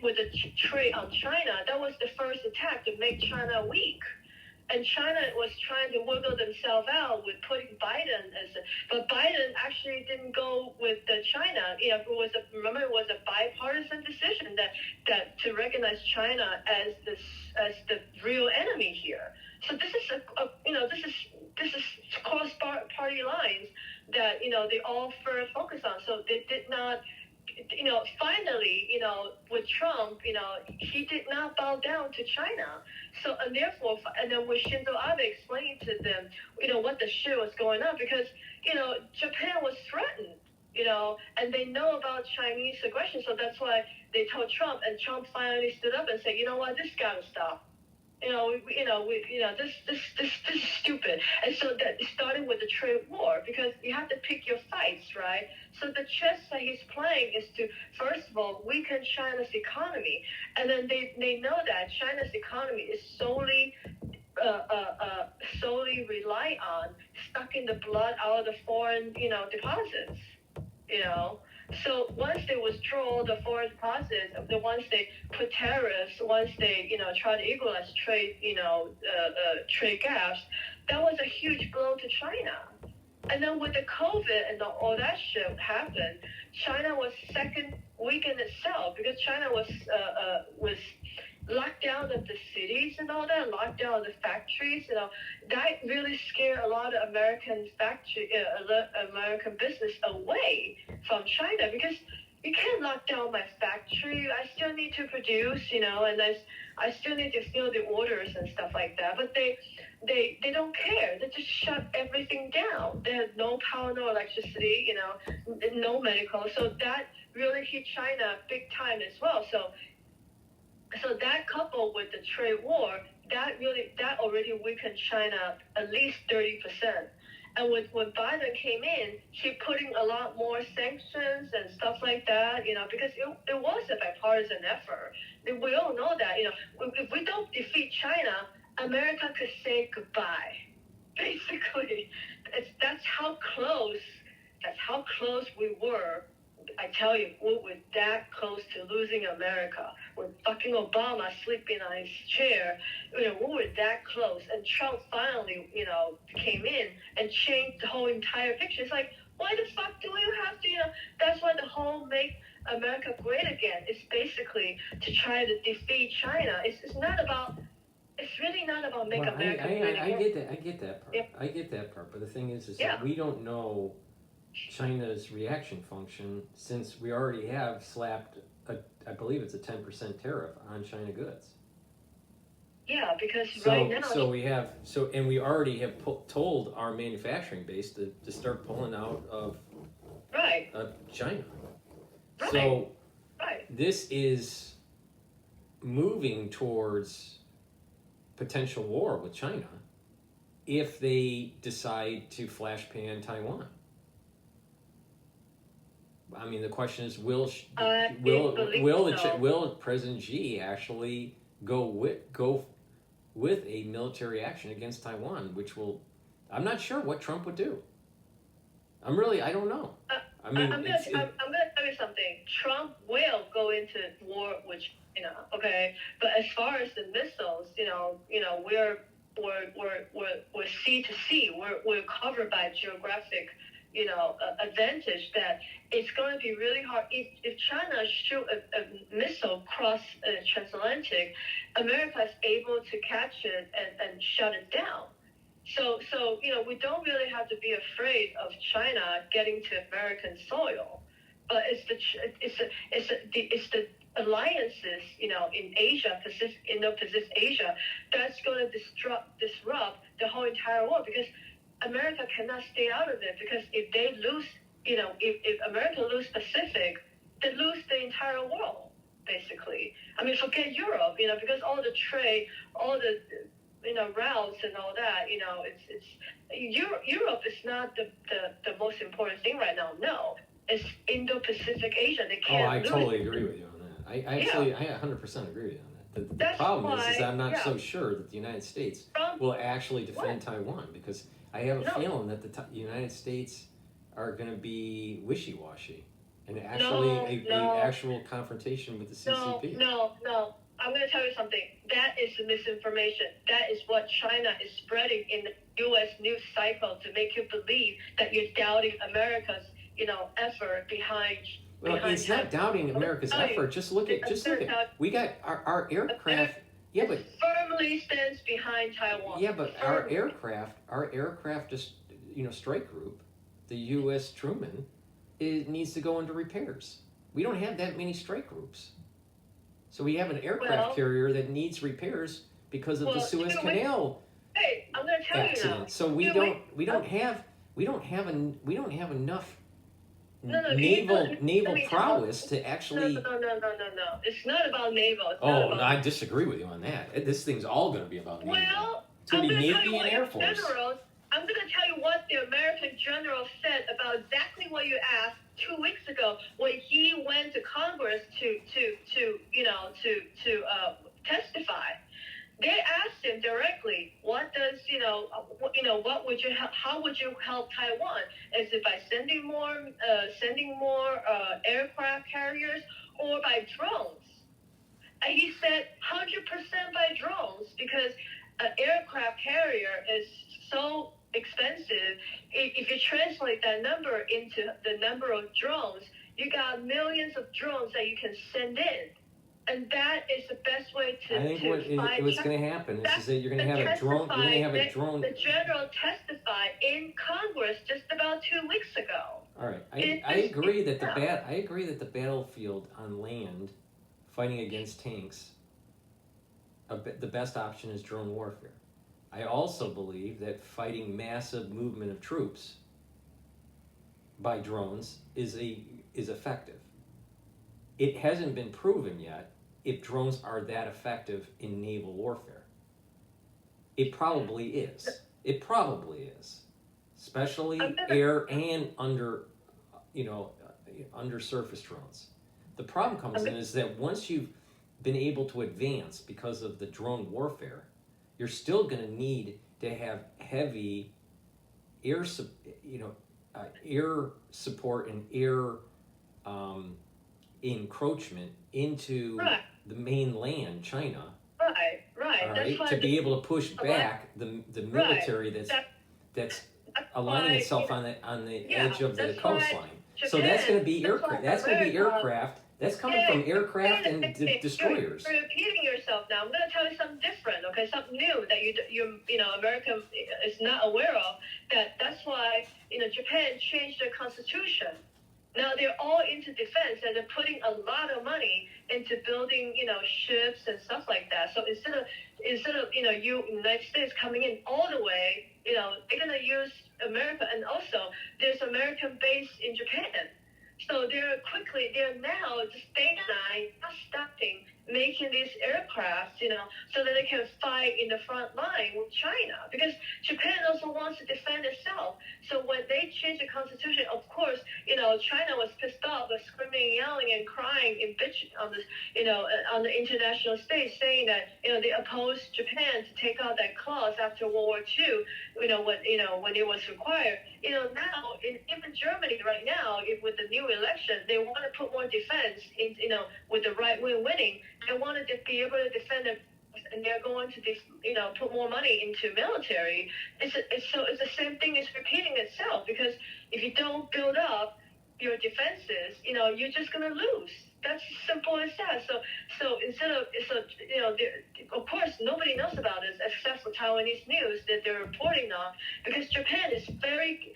with the trade on China, that was the first attack to make China weak. And China was trying to wiggle themselves out with putting Biden but Biden actually didn't go with China. It was a bipartisan decision that to recognize China as the real enemy here. So this is this is cross party lines that they all focus on. So they did not. Finally, with Trump, he did not bow down to China. So, and therefore, and then with Shinzo Abe explaining to them, what the shit was going on, because, Japan was threatened, and they know about Chinese aggression. So that's why they told Trump, and Trump finally stood up and said, you know what, this got to stop. This is stupid. And so that started with the trade war, because you have to pick your fights, right? So the chess that he's playing is to, first of all, weaken China's economy. And then they know that China's economy is solely rely on sucking the blood out of the foreign, deposits, So once they withdraw the foreign deposits, once they put tariffs, once they, try to equalize trade, trade gaps, that was a huge blow to China. And then with the COVID and all that shit happened, China was second weakened itself, because China was locked down of the cities and all that, locked down of the factories, that really scared a lot of American American business away from China, because you can't lock down my factory. I still need to produce, and I still need to fill the orders and stuff like that. But they don't care. They just shut everything down. They had no power, no electricity, no medical. So that really hit China big time as well. So that coupled with the trade war, that already weakened China at least 30%. And when Biden came in, he putting a lot more sanctions and stuff like that, because it was a bipartisan effort. We all know that, if we don't defeat China, America could say goodbye. Basically, that's how close we were. I tell you, we were that close to losing America. When fucking Obama sleeping on his chair, we were that close. And Trump finally, came in and changed the whole entire picture. It's like, why the fuck do we have to, that's why the whole Make America Great Again is basically to try to defeat China. It's really not about Make America Great Again. I get that part. Yep. I get that part. But the thing is that we don't know China's reaction function, since we already have slapped I believe it's a 10% tariff on China goods. Yeah, because right now. And we already have told our manufacturing base to start pulling out of China. Right. So this is moving towards potential war with China if they decide to flash pan Taiwan. I mean, the question is, will President Xi actually go with a military action against Taiwan, which will, I'm not sure what Trump would do. I don't know. I'm gonna tell you something. Trump will go into war with China, okay? But as far as the missiles, we're sea to sea. We're covered by geographic, advantage that it's going to be really hard. If China shoot a missile across transatlantic, America is able to catch it and shut it down. So we don't really have to be afraid of China getting to American soil, but it's the alliances, in Asia, Indo-Pacific Asia, that's going to disrupt the whole entire world, because America cannot stay out of it, because if they lose, if America lose Pacific, they lose the entire world, basically. I mean, forget Europe, because all the trade, all the, routes and all that, it's Europe is not the most important thing right now. No, it's Indo-Pacific Asia. They can't. Oh, I totally agree with you on that. I 100% agree with you on that. The problem is I'm not so sure that the United States will actually defend Taiwan, because I have a feeling that the United States are going to be wishy-washy and actually a actual confrontation with the CCP. No. I'm going to tell you something. That is misinformation. That is what China is spreading in the U.S. news cycle to make you believe that you're doubting America's, effort behind. Well, it's not doubting America's effort. Just look at. We got our aircraft. Yeah, but firmly stands behind Taiwan. Yeah, but our aircraft, just strike group, the U.S. Truman, it needs to go into repairs. We don't have that many strike groups, so we have an aircraft carrier that needs repairs because of the Suez Canal I'm going to tell accident. You now. So we don't have enough naval prowess to actually. No. It's not about naval. I disagree with you on that. This thing's all going to be about naval. Well, it's going to be Navy and Air Force. I'm going to tell you what the American general said about exactly what you asked 2 weeks ago when he went to Congress to testify. They asked him directly, how would you help Taiwan? Is it by sending more aircraft carriers or by drones? And he said 100% by drones because an aircraft carrier is so expensive. If you translate that number into the number of drones, you got millions of drones that you can send in. And that is the best way to fight. What's going to happen is that you're going to have a drone. You're going to have a drone. The general testified in Congress just about 2 weeks ago. All right, I agree that the battlefield on land, fighting against tanks, the best option is drone warfare. I also believe that fighting massive movement of troops by drones is effective. It hasn't been proven yet if drones are that effective in naval warfare. It probably is. Especially air and under surface drones. The problem comes in is that once you've been able to advance because of the drone warfare, you're still going to need to have heavy air support and air encroachment into the mainland China. Right. All right, to be able to push back the military that's aligning itself on the edge of the coastline. So that's going to be aircraft. That's coming from aircraft and destroyers. You're repeating yourself now. I'm going to tell you something different, okay? Something new that America is not aware of. That's why Japan changed their constitution. Now they're all into defense and they're putting a lot of money into building, ships and stuff like that. So instead of United States coming in all the way, they're gonna use America, and also there's American base in Japan. So they're now just day and night, not stopping, making these aircraft, so that they can fight in the front line with China. Because Japan also wants to defend itself. So when they changed the constitution, of course, China was pissed off, was screaming, yelling, and crying in Bitchute on the international stage, saying that they opposed Japan to take out that clause after World War II, when it was required. Now even Germany right now, with the new election, they want to put more defense in, with the right wing winning. They wanted to be able to defend it, and they're going to, put more money into military. It's the same thing is repeating itself, because if you don't build up your defenses, you're just going to lose. That's as simple as that. So of course, nobody knows about this except for Taiwanese news that they're reporting on, because Japan is very,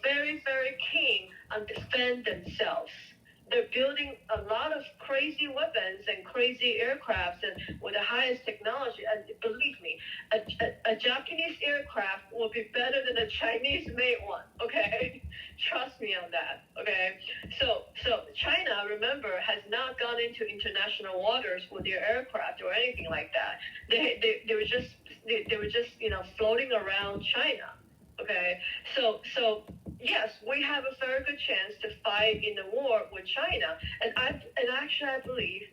very, very keen on defend themselves. They're building a lot of crazy weapons and crazy aircrafts and with the highest technology. And believe me, a Japanese aircraft will be better than a Chinese-made one, okay? Trust me on that, okay? So China, remember, has not gone into international waters with their aircraft or anything like that. They were just floating around China, okay? So yes, we have a very good chance to fight in the war with China, and actually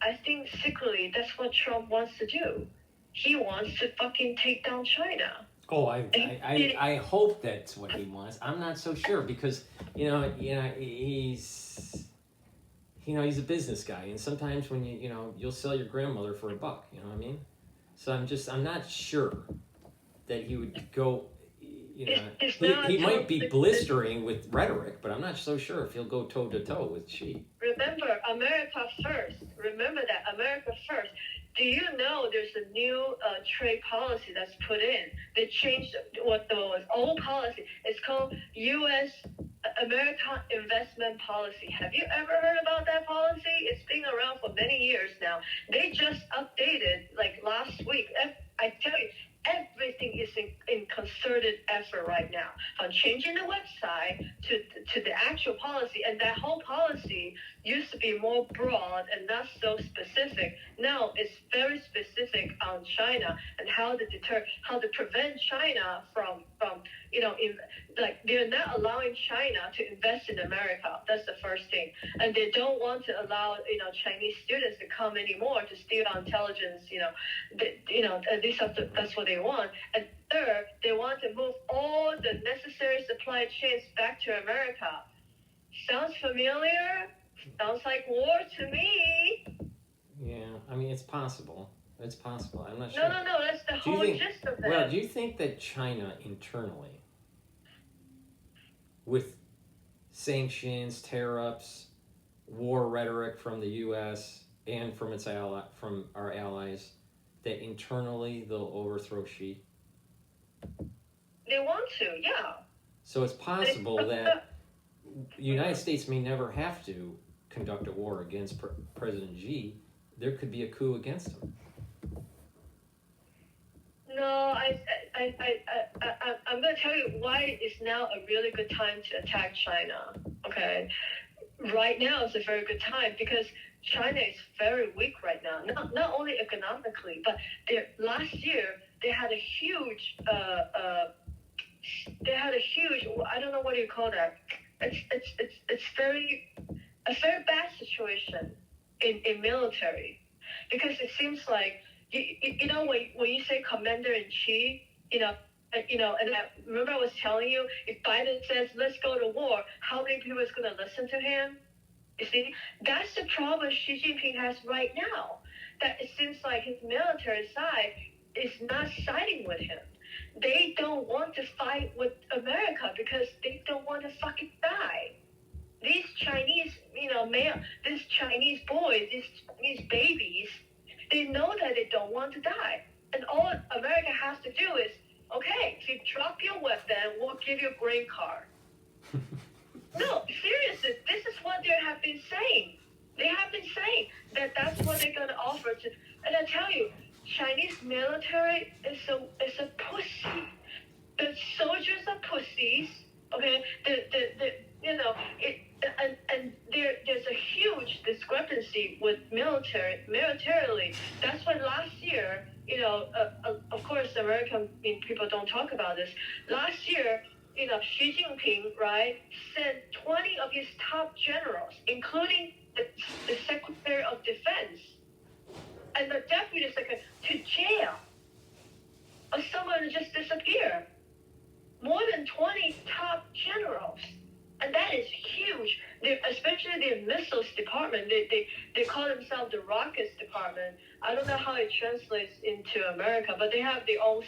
I think secretly that's what Trump wants to do. He wants to fucking take down China. Oh, I hope that's what he wants. I'm not so sure because he's he's a business guy, and sometimes when you'll sell your grandmother for $1. You know what I mean? So I'm not sure that he would go. He might be blistering with rhetoric, but I'm not so sure if he'll go toe to toe with Xi. Remember, America first. Remember that, America first. Do you know there's a new trade policy that's put in? They changed what the old policy. It's called U.S. America Investment Policy. Have you ever heard about that policy? It's been around for many years now. They just updated like last week. I tell you, everything is in concerted effort right now, from changing the website to the actual policy. And that whole policy used to be more broad and not so specific. Now it's very specific on China and how to prevent China from they're not allowing China to invest in America. That's the first thing. And they don't want to allow Chinese students to come anymore to steal our intelligence. At least that's what they want. And third, they want to move all the necessary supply chains back to America. Sounds familiar? Sounds like war to me. Yeah, I mean, it's possible. It's possible. I'm not sure. No, that's the whole gist of that. Well, do you think that China internally, with sanctions, tariffs, war rhetoric from the U.S. and from from our allies, that internally they'll overthrow Xi? They want to, yeah. So it's possible that the United States may never have to conduct a war against President Xi. There could be a coup against him. No, I'm going to tell you why it's now a really good time to attack China. Okay, right now is a very good time because China is very weak right now. Not only economically, but last year they had a huge. I don't know what you call that. It's a very bad situation in military, because it seems like when you say commander in chief, and remember I was telling you, if Biden says let's go to war, how many people is going to listen to him? You see, that's the problem Xi Jinping has right now. That it seems like his military side is not siding with him. They don't want to fight with America because they don't want to fucking die. These Chinese, these Chinese boys, these Chinese babies, they know that they don't want to die. And all America has to do is, okay, if you drop your weapon, we'll give you a green card. No, seriously, this is what they have been saying. They have been saying that that's what they're going to offer to. And I tell you, Chinese military is a pussy. The soldiers are pussies. Okay, there's a huge discrepancy with militarily. That's why last year, of course, American people don't talk about this. Last year, Xi Jinping, right, sent 20 of his top generals, including the Secretary of Defense and the Deputy Secretary, to jail. Or someone just disappeared. More than 20 top generals. And that is huge. Especially the missiles department. They call themselves the rockets department. I don't know how it translates into America, but they have their own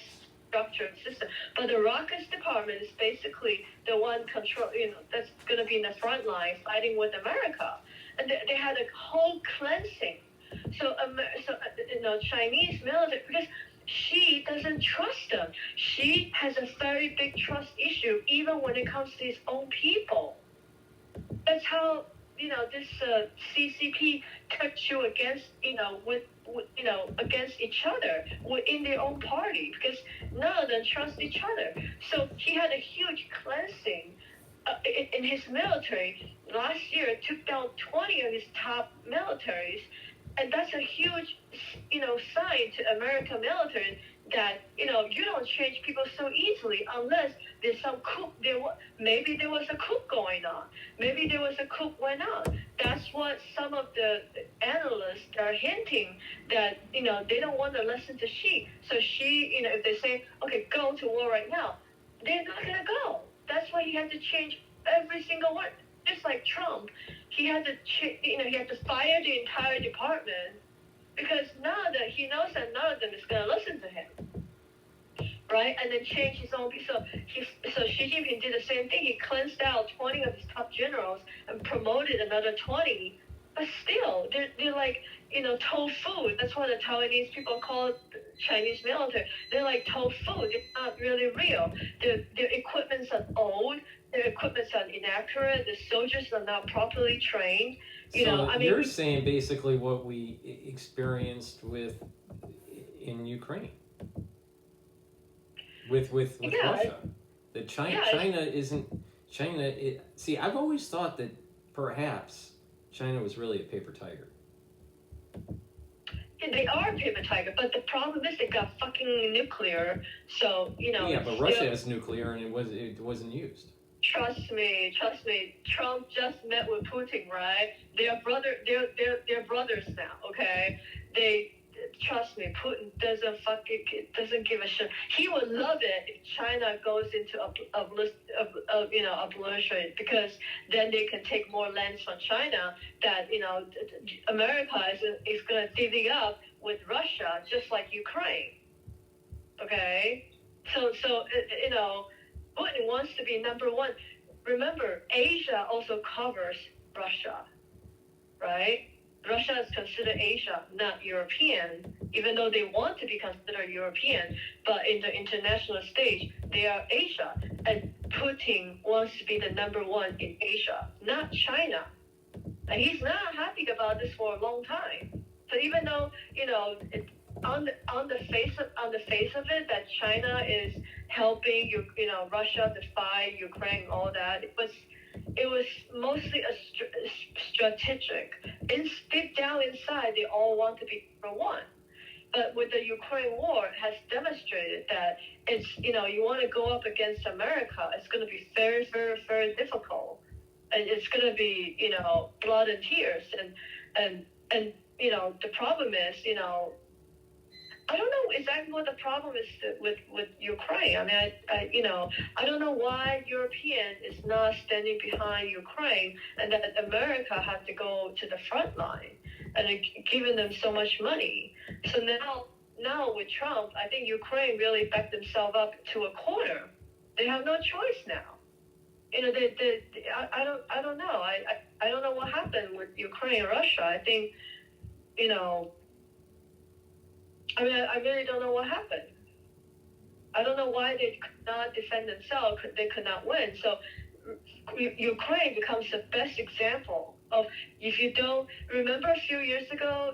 structured system. But the rockets department is basically the one that's going to be in the front line fighting with America. And they had a whole cleansing. So Chinese military, because Xi doesn't trust them. Xi has a very big trust issue, even when it comes to his own people. That's how this CCP touch you against against each other within their own party, because none of them trust each other. So he had a huge cleansing in his military. Last year, took down 20 of his top militaries. And that's a huge, sign to American military. that you don't change people so easily unless there's some coup. Maybe there was a coup going on. Maybe there was a coup went on. That's what some of the analysts are hinting, that they don't want to listen to Xi. So Xi, if they say, okay, go to war right now, they're not gonna go. That's why he had to change every single word. Just like Trump, he had to he had to fire the entire department, because now that he knows that none of them is going to listen to him, right? And then change his own. So Xi Jinping did the same thing. He cleansed out 20 of his top generals and promoted another 20. But still, they're like, tofu. That's what the Taiwanese people call Chinese military. They're like tofu. They're not really real. Their equipments are old. Their equipments are inaccurate. The soldiers are not properly trained. You're saying basically what we experienced in Ukraine with Russia. That China isn't China. See, I've always thought that perhaps China was really a paper tiger. Yeah, they are a paper tiger, but the problem is they got fucking nuclear. So Yeah, but Russia has nuclear, and it wasn't used. Trust me. Trump just met with Putin, right? They're brothers now, okay? Trust me, Putin doesn't give a shit. He would love it if China goes into obliteration, because then they can take more lands from China that America is going to divvy up with Russia, just like Ukraine. Okay, so Putin wants to be number one. Remember, Asia also covers Russia, right? Russia is considered Asia, not European, even though they want to be considered European. But in the international stage, they are Asia. And Putin wants to be the number one in Asia, not China. And he's not happy about this for a long time. So even though, on the face of it, that China is helping Russia to fight Ukraine, all that, it was mostly strategic. Deep down inside, they all want to be number one. But with the Ukraine war, it has demonstrated that it's you want to go up against America, it's going to be very, very, very difficult, and it's going to be blood and tears, and the problem is I don't know exactly what the problem is with Ukraine. I mean, I don't know why European is not standing behind Ukraine, and that America has to go to the front line and giving them so much money. So now with Trump, I think Ukraine really backed themselves up to a corner. They have no choice now. I don't know. I don't know what happened with Ukraine and Russia. I think I really don't know what happened. I don't know why they could not defend themselves. They could not win. So Ukraine becomes the best example of, if you don't remember a few years ago,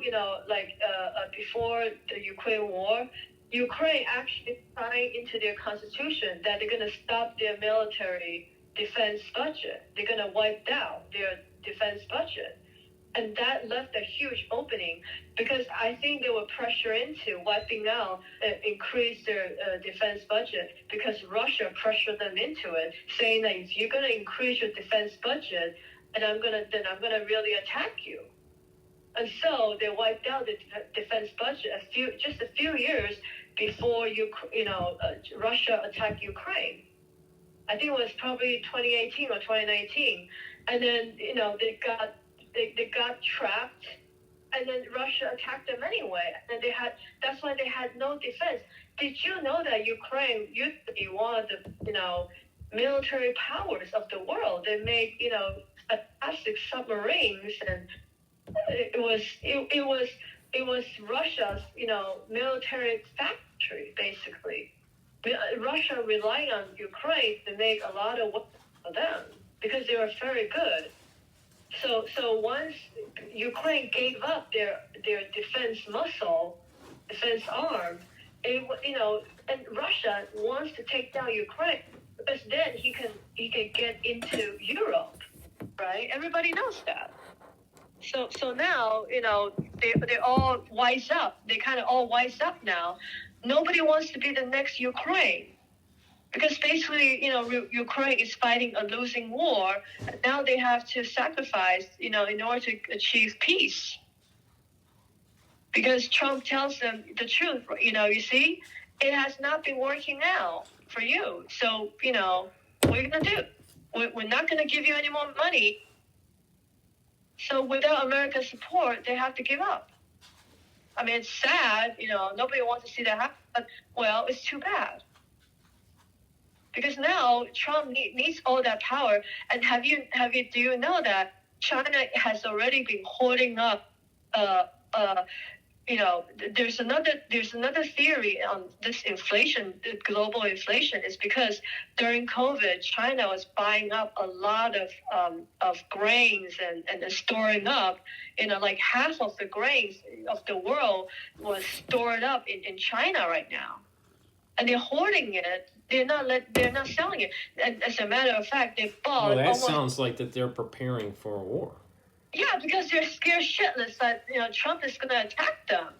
before the Ukraine war, Ukraine actually signed into their constitution that they're going to stop their military defense budget. They're going to wipe down their defense budget. And that left a huge opening, because I think they were pressured into wiping out, increase their defense budget, because Russia pressured them into it, saying that if you're going to increase your defense budget, and I'm going to really attack you. And so they wiped out the defense budget just a few years before Russia attacked Ukraine. I think it was probably 2018 or 2019, and then they got trapped, and then Russia attacked them anyway. And that's why they had no defense. Did you know that Ukraine used to be one of the military powers of the world? They made fantastic submarines, and it was Russia's military factory, basically. Russia relied on Ukraine to make a lot of weapons for them because they were very good. So once Ukraine gave up their defense arm, and Russia wants to take down Ukraine, because then he can get into Europe, right? Everybody knows that. So now they all wise up. They kind of all wise up now. Nobody wants to be the next Ukraine. Because basically, Ukraine is fighting a losing war, and now they have to sacrifice, in order to achieve peace. Because Trump tells them the truth, you see, it has not been working out for you. So, what are you going to do? We're not going to give you any more money. So without America's support, they have to give up. I mean, it's sad, nobody wants to see that happen, but, well, it's too bad. Because now Trump needs all that power. And do you know that China has already been hoarding up, there's another theory on this inflation, the global inflation, is because during COVID, China was buying up a lot of grains and storing up, like half of the grains of the world was stored up in China right now. And they're hoarding it. They're not selling it. And as a matter of fact, they bought. Well, that sounds like that they're preparing for a war. Yeah, because they're scared shitless that Trump is going to attack them.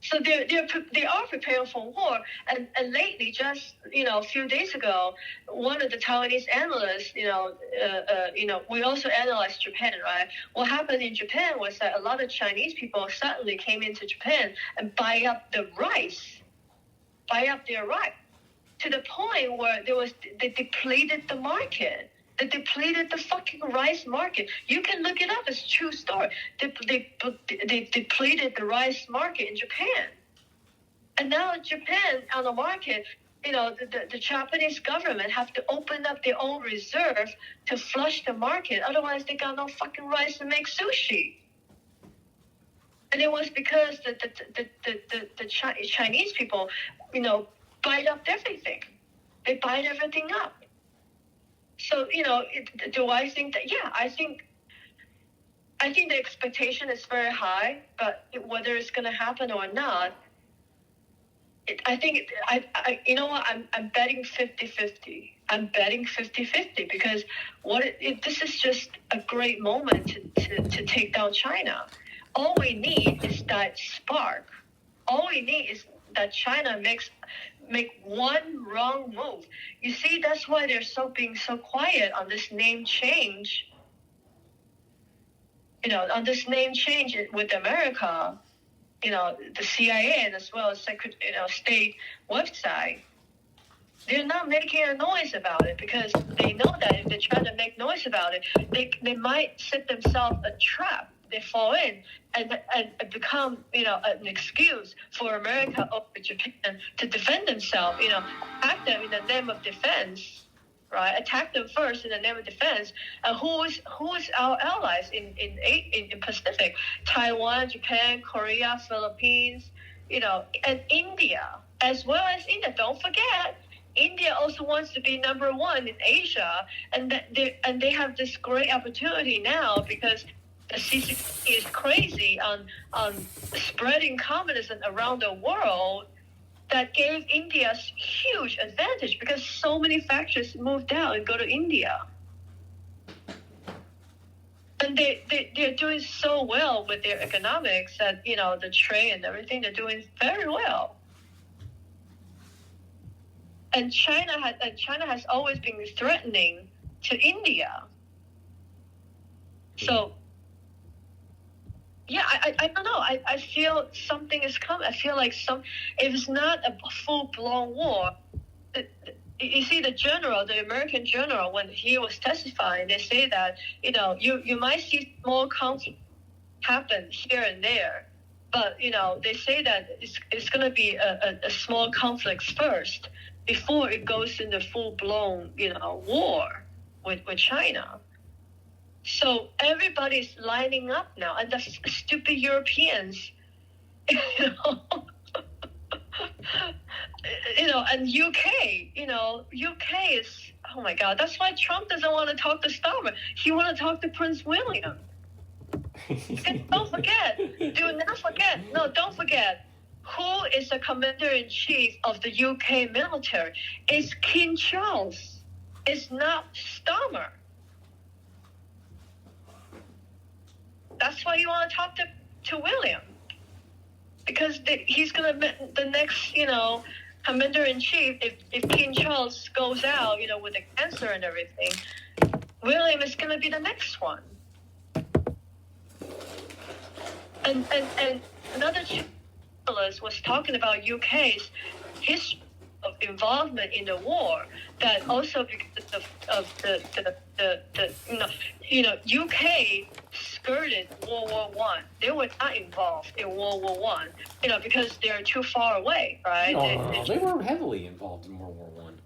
So they are preparing for war. And lately, just a few days ago, one of the Taiwanese analysts, we also analyzed Japan, right? What happened in Japan was that a lot of Chinese people suddenly came into Japan and buy up their rice, to the point where they depleted the market. They depleted the fucking rice market. You can look it up. It's a true story. They depleted the rice market in Japan. And now Japan on the market, the Japanese government have to open up their own reserve to flush the market. Otherwise, they got no fucking rice to make sushi. And it was because the Chinese people, bite up everything. They bite everything up. So, do I think that? Yeah, I think the expectation is very high, but whether it's going to happen or not, you know what? I'm betting 50-50. I'm betting 50-50 because this is just a great moment to take down China. All we need is that spark. All we need is that China make one wrong move. You see, that's why they're being so quiet on this name change. On this name change with America, the CIA and as well as state website, they're not making a noise about it because they know that if they try to make noise about it, they might set themselves a trap. They fall in and become, an excuse for America or Japan to defend themselves, attack them in the name of defense, right? Attack them first in the name of defense. And who is our allies in Pacific? Taiwan, Japan, Korea, Philippines, and India, as well as India. Don't forget, India also wants to be number one in Asia, and they have this great opportunity now because the CCP is crazy on spreading communism around the world. That gave India a huge advantage because so many factories moved out and go to India. And they're doing so well with their economics that, the trade and everything, they're doing very well. And China has always been threatening to India. So, yeah, I don't know. I feel something is coming. I feel like if it's not a full-blown war, you see the American general, when he was testifying, they say that, you might see small conflict happen here and there, but, they say that it's going to be a small conflict first before it goes into full-blown, war with China. So everybody's lining up now, and the stupid Europeans, and UK is, oh my God, that's why Trump doesn't want to talk to Starmer. He want to talk to Prince William. And don't forget, don't forget, who is the commander-in-chief of the UK military? It's King Charles. It's not Starmer. That's why you want to talk to William. because he's gonna be the next, commander-in-chief. If King Charles goes out, with the cancer and everything, William is gonna be the next one. And another journalist was talking about UK's history of involvement in the war, that also because of the UK skirted World War One. They were not involved in World War One, because they're too far away, right? No, they were heavily involved in World War One.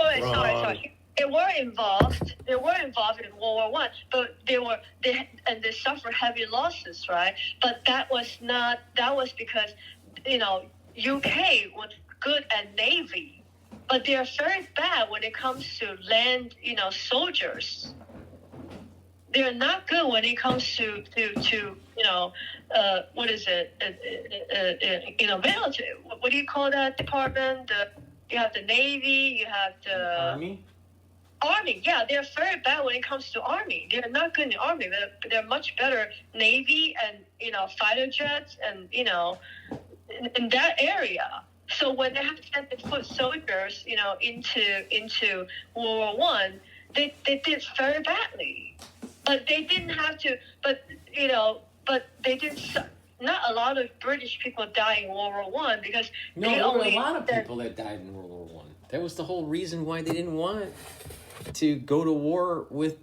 Wait, sorry. They were involved in World War One, but they suffered heavy losses, right? But that was because, UK was good at Navy, but they are very bad when it comes to land, soldiers. They're not good when it comes to what is it? Military. What do you call that department? You have the Navy, you have the Army, yeah, they're very bad when it comes to Army. They're not good in the Army. They're much better Navy and, fighter jets and, in that area. So when they have to put soldiers, into World War One, they did very badly. But they didn't have to, but they didn't, not a lot of British people died in World War One because there were a lot of people that died in World War One. That was the whole reason why they didn't want to go to war with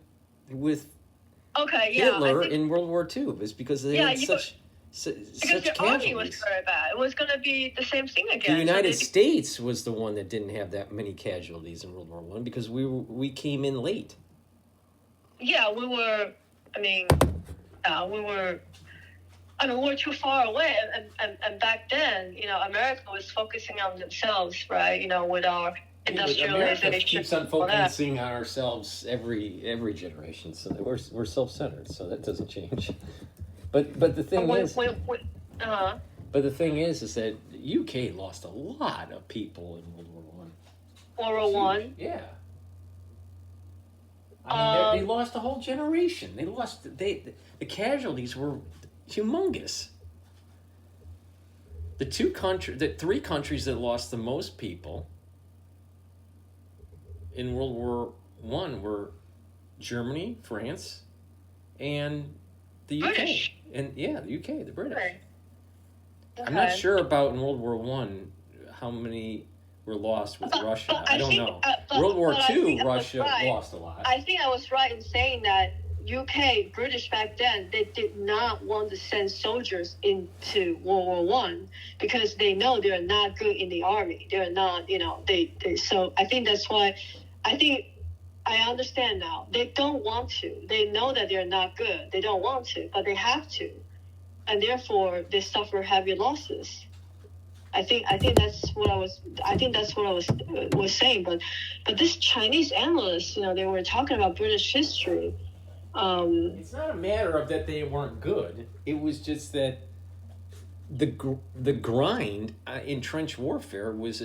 Hitler in World War II. Was because they had such the Army was very bad. It was going to be the same thing again. The United States was the one that didn't have that many casualties in World War One because we came in late. Yeah, we were too far away, and back then, America was focusing on themselves, right? With our industrialization. America keeps on focusing on ourselves every generation, so that we're self-centered, so that doesn't change. But the thing is, but the thing is that UK lost a lot of people in World War One. World War One, yeah. I mean, they lost a whole generation. The casualties were humongous. The three countries that lost the most people in World War One were Germany, France, and the UK. British. And the UK, the British. Okay. I'm not sure about in World War One how many were lost with Russia. I don't know. World War II, Russia lost a lot. I think I was right in saying that UK, British back then, they did not want to send soldiers into World War One because they know they're not good in the army. They're not, so I think that's why, I understand now. They don't want to. They know that they're not good. They don't want to, but they have to. And therefore, they suffer heavy losses. I think that's what I was saying. But this Chinese analyst, they were talking about British history. It's not a matter of that they weren't good. It was just that the grind in trench warfare was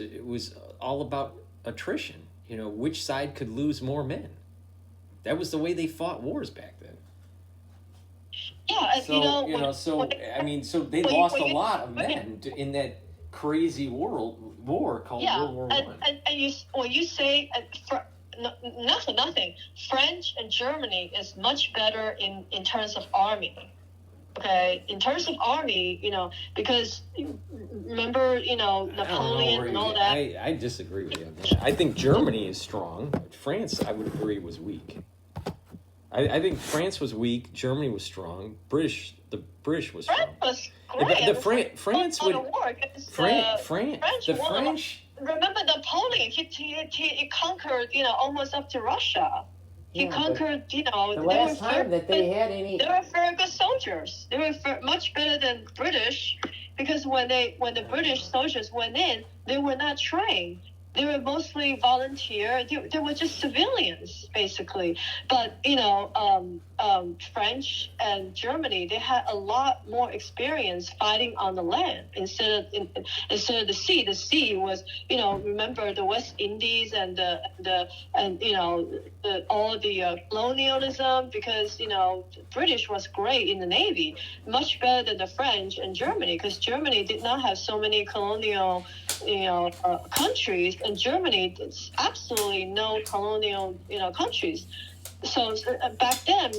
all about attrition. Which side could lose more men. That was the way they fought wars back then. Yeah, so they lost a lot of men in that crazy war called World War One. And you say not for nothing, French and Germany is much better in terms of army. Okay, in terms of army, because remember, Napoleon and all that. I disagree with you on that. I think Germany is strong. France, I would agree, was weak. I think France was weak. Germany was strong. The British was strong. France was great. France would. French. Remember Napoleon? He conquered, almost up to Russia. He conquered, the last time that they had any. They were very good soldiers. They were much better than British, because when the British soldiers went in, they were not trained. They were mostly volunteer. They were just civilians, basically. But French and Germany, they had a lot more experience fighting on the land instead of the sea. The sea was, remember the West Indies and all the colonialism, because the British was great in the Navy, much better than the French and Germany, because Germany did not have so many colonial countries, and Germany, it's absolutely no colonial, countries. So back then,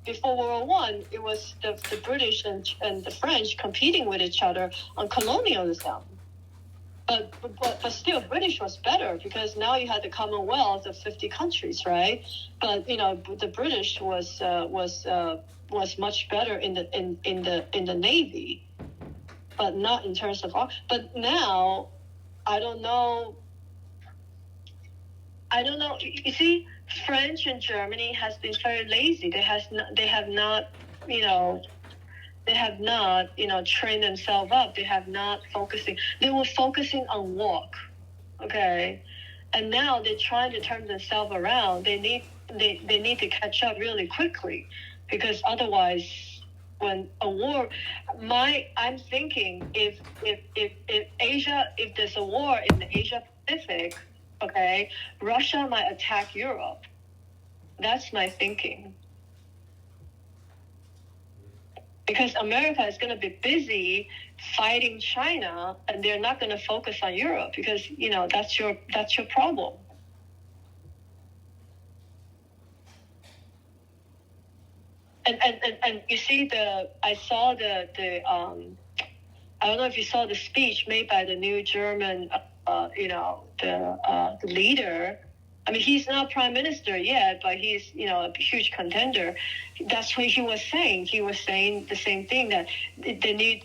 before World War I, it was the British and the French competing with each other on colonialism. But still, British was better, because now you had the Commonwealth of 50 countries, right? But the British was much better in the Navy, but not in terms of. But now, I don't know. You see, French and Germany has been very lazy. They have not trained themselves up. They have not focusing. They were focusing on work, okay, and now they're trying to turn themselves around. They need to catch up really quickly, because otherwise, when a war, I'm thinking if Asia, if there's a war in the Asia Pacific, okay, Russia might attack Europe. That's my thinking. Because America is going to be busy fighting China, and they're not going to focus on Europe, because that's your problem. And you see I saw the I don't know if you saw the speech made by the new German the leader. I mean, he's not prime minister yet, but he's a huge contender. That's what he was saying. He was saying the same thing, that they need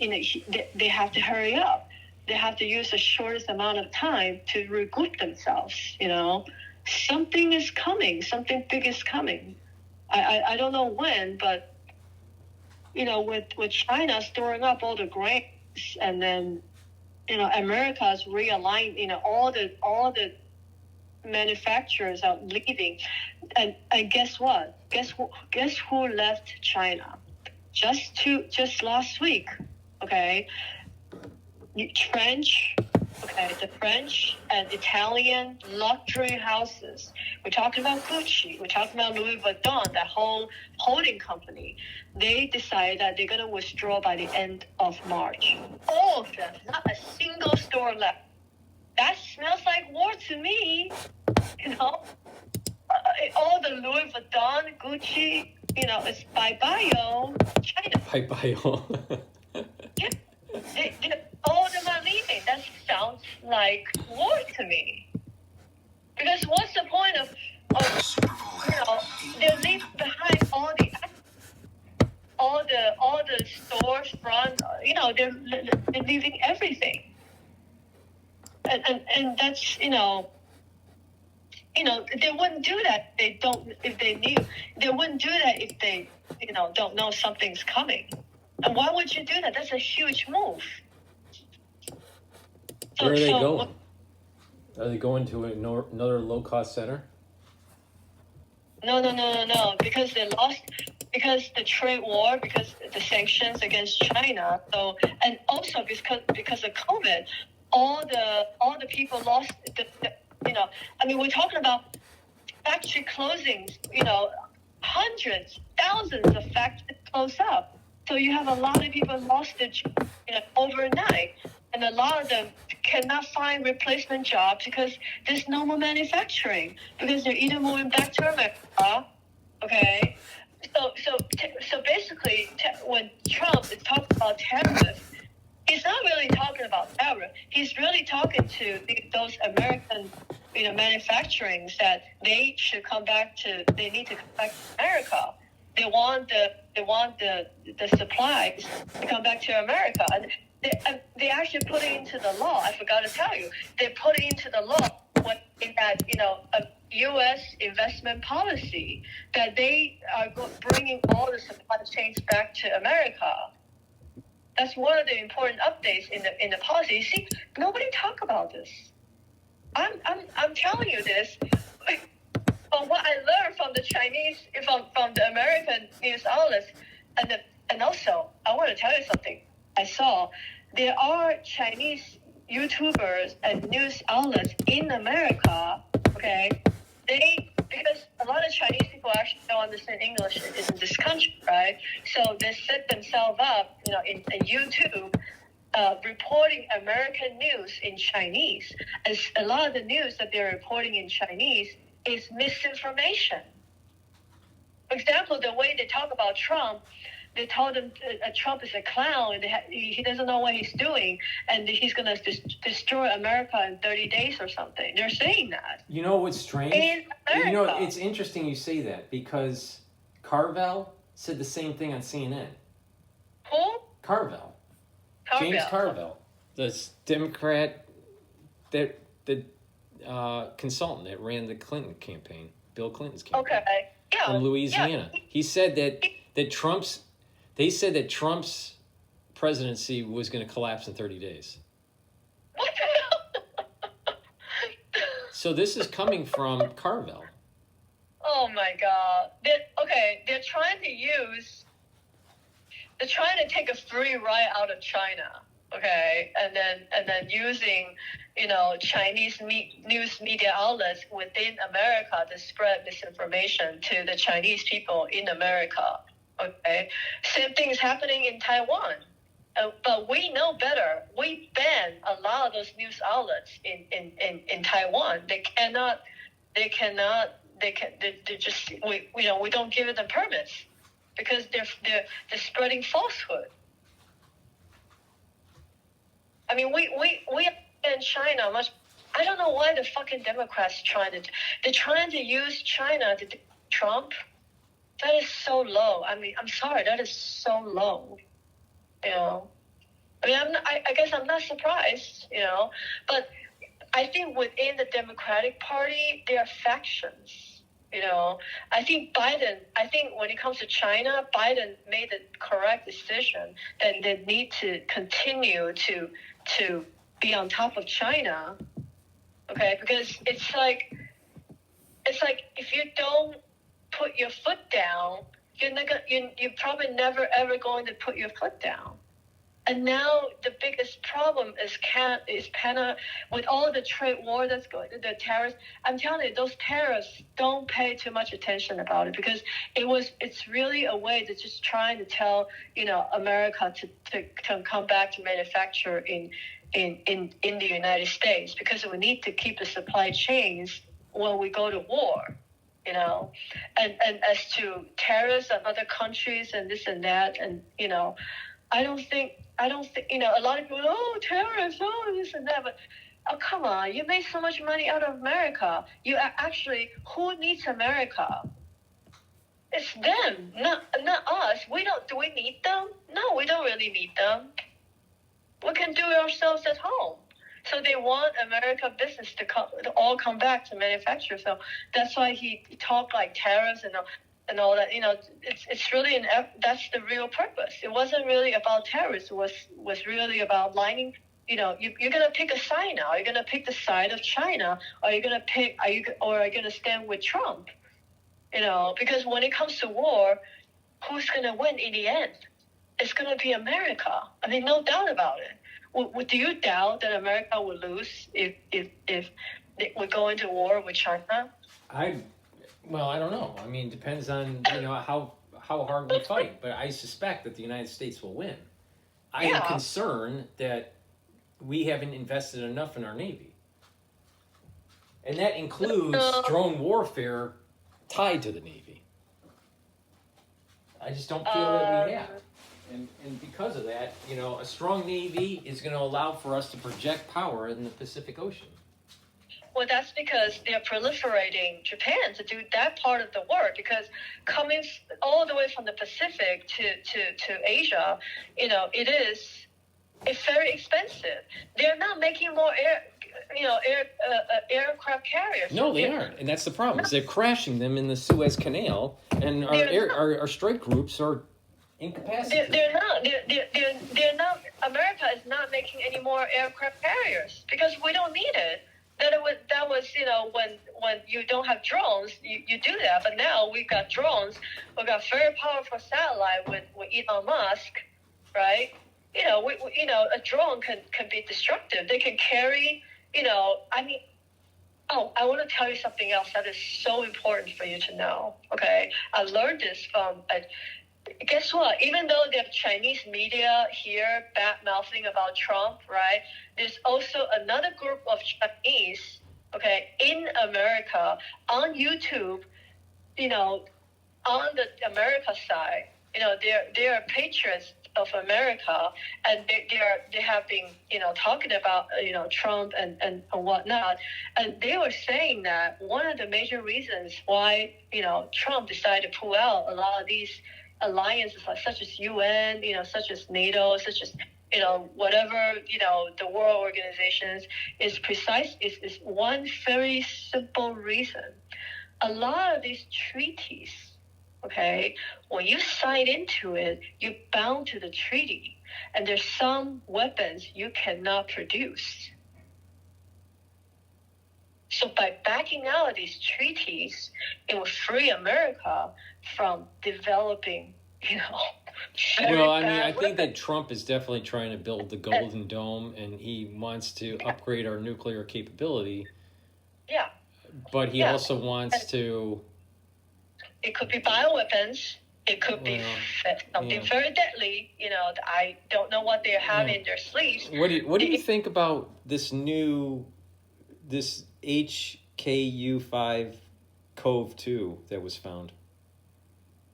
they have to hurry up. They have to use the shortest amount of time to regroup themselves. Something is coming. Something big is coming. I don't know when, but with China storing up all the grains, and then America's realigned, all the manufacturers are leaving, and guess what? Guess who left China? Just last week, okay? The French and Italian luxury houses. We're talking about Gucci. We're talking about Louis Vuitton, that whole holding company. They decide that they're going to withdraw by the end of March. All of them, not a single store left. That smells like war to me. All the Louis Vuitton, Gucci, it's bye-bye, China. Bye-bye. Yeah. All of them are leaving. That sounds like war to me. Because what's the point of they leave behind all the stores, front, they're leaving everything. And that's they wouldn't do that if they knew. They wouldn't do that if they don't know something's coming. And why would you do that? That's a huge move. Where are they going? Are they going to another low-cost center? No. Because they lost, because the trade war, because the sanctions against China. So, and also because of COVID, all the people lost. I mean, we're talking about factory closings. Hundreds, thousands of factories close up. So you have a lot of people lost their jobs overnight, and a lot of them cannot find replacement jobs because there's no more manufacturing, because they're either moving back to America, okay? So basically, when Trump is talking about tariffs, he's not really talking about tariff. He's really talking to those American, manufacturings, that they need to come back to America. They want the supplies to come back to America, and they actually put it into the law. I forgot to tell you, they put it into the law in that a U.S. investment policy, that they are bringing all the supply chains back to America. That's one of the important updates in the policy. You see, nobody talk about this. I'm telling you this. From what I learned from the Chinese, from the American news outlets, and also I want to tell you something. I saw there are Chinese YouTubers and news outlets in America. Okay, because a lot of Chinese people actually don't understand English in this country, right? So they set themselves up, in YouTube. Reporting American news in Chinese, as a lot of the news that they're reporting in Chinese is misinformation. For example, the way they talk about Trump, they told him Trump is a clown and he doesn't know what he's doing and he's going to destroy America in 30 days or something. They're saying that. You know what's strange? In America. It's interesting you say that because Carvell said the same thing on CNN. Who? Carvell. James Carvell, the Democrat, the consultant that ran the Clinton campaign, Bill Clinton's campaign. Okay. Yeah. From Louisiana. Yeah. He said they said that Trump's presidency was going to collapse in 30 days. What the hell? So this is coming from Carvell. Oh my God. They're trying to take a free ride out of China, okay, and then using, Chinese news media outlets within America to spread misinformation to the Chinese people in America, okay. Same thing is happening in Taiwan, but we know better. We ban a lot of those news outlets in Taiwan. We don't give them permits. Because they're spreading falsehood. I mean, we in China much. I don't know why the fucking Democrats they're trying to use China to Trump. That is so low. I mean, I'm sorry, that is so low. I mean, I guess I'm not surprised. But I think within the Democratic Party there are factions. I think when it comes to China, Biden made the correct decision that they need to continue to be on top of China. Okay, because it's like if you don't put your foot down, you're probably never ever going to put your foot down. And now the biggest problem is with all the trade war that's going, the tariffs. I'm telling you, those tariffs, don't pay too much attention about it because it's really a way to just trying to tell America to come back to manufacture in the United States because we need to keep the supply chains when we go to war. And as to tariffs on other countries and this and that, and I don't think, a lot of people, tariffs, this and that, but, come on, you make so much money out of America. You actually, who needs America? It's them, not us. Do we need them? No, we don't really need them. We can do it ourselves at home. So they want American business to all come back to manufacture. So that's why he talked like tariffs and all that. It's really that's the real purpose. It wasn't really about tariffs. It was really about lining. You're gonna pick a side now. Are you gonna pick the side of China? Are you gonna stand with Trump? Because when it comes to war, who's gonna win in the end? It's gonna be America. I mean, no doubt about it. Do you doubt that America will lose if we go into war with China? Well, I don't know. I mean, it depends on how hard we fight. But I suspect that the United States will win. I am concerned that we haven't invested enough in our Navy. And that includes drone warfare tied to the Navy. I just don't feel that we have. And because of that, a strong Navy is going to allow for us to project power in the Pacific Ocean. Well, that's because they're proliferating Japan to do that part of the work. Because coming all the way from the Pacific to Asia, it's very expensive. They're not making more aircraft carriers. No, they aren't, and that's the problem. Is they're crashing them in the Suez Canal, and our strike groups are incapacitated. They're not. America is not making any more aircraft carriers because we don't need it. that was when you don't have drones, you do that. But now we got drones, we got very powerful satellite with Elon Musk, right? A drone can be destructive. They can carry, I mean. Oh, I want to tell you something else that is so important for you to know. Okay, I learned this from. Guess what? Even though there are Chinese media here bad mouthing about Trump, right? There's also another group of Chinese, okay, in America on YouTube, on the America side, they're patriots of America, and they have been talking about Trump and whatnot, and they were saying that one of the major reasons why Trump decided to pull out a lot of these alliances such as UN, such as NATO, such as whatever the world organizations is one very simple reason. A lot of these treaties, okay, when you sign into it, you're bound to the treaty, and there's some weapons you cannot produce. So by backing out of these treaties, it will free America from developing, Well, I mean, I think that Trump is definitely trying to build the Golden Dome, and he wants to upgrade our nuclear capability. Yeah. But he also wants to... It could be bioweapons. It could be something very deadly. I don't know what they have in their sleeves. What do you think about this HKU5-CoV-2 that was found?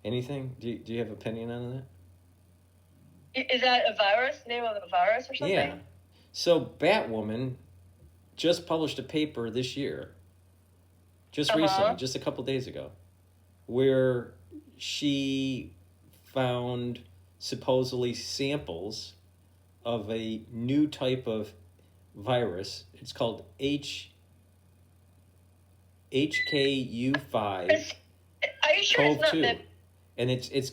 Anything? Do you have an opinion on that? Is that a virus? Name of a virus or something? Yeah. So Batwoman just published a paper this year, just recently, just a couple days ago, where she found supposedly samples of a new type of virus. It's called HKU5-CoV-2. Are you sure it's not that? And it's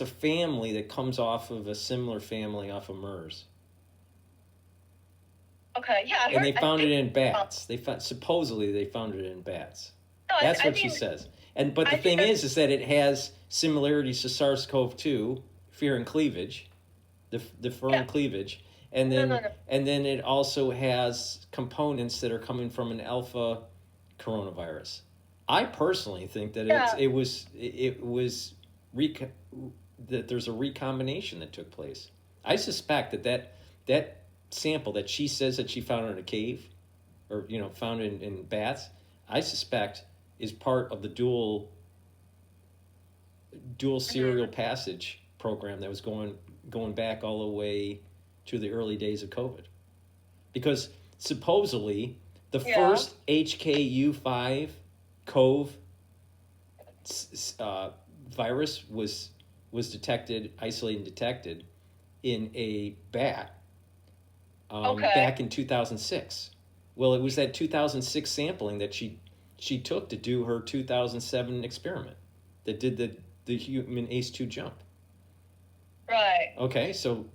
a family that comes off of a similar family off of MERS. Okay, yeah. And they found it in bats. Supposedly they found it in bats. No, That's what she says. But the thing is that it has similarities to SARS-CoV-2, fear and cleavage, the fur and cleavage, and then it also has components that are coming from an alpha coronavirus. I personally think that that there's a recombination that took place. I suspect that sample that she says that she found in a cave, or found in bats, I suspect is part of the dual serial passage program that was going back all the way to the early days of COVID, because supposedly the first HKU5-CoV virus was isolated and detected in a bat back in 2006. Well, it was that 2006 sampling that she took to do her 2007 experiment that did the human ACE2 jump. Right. Okay, so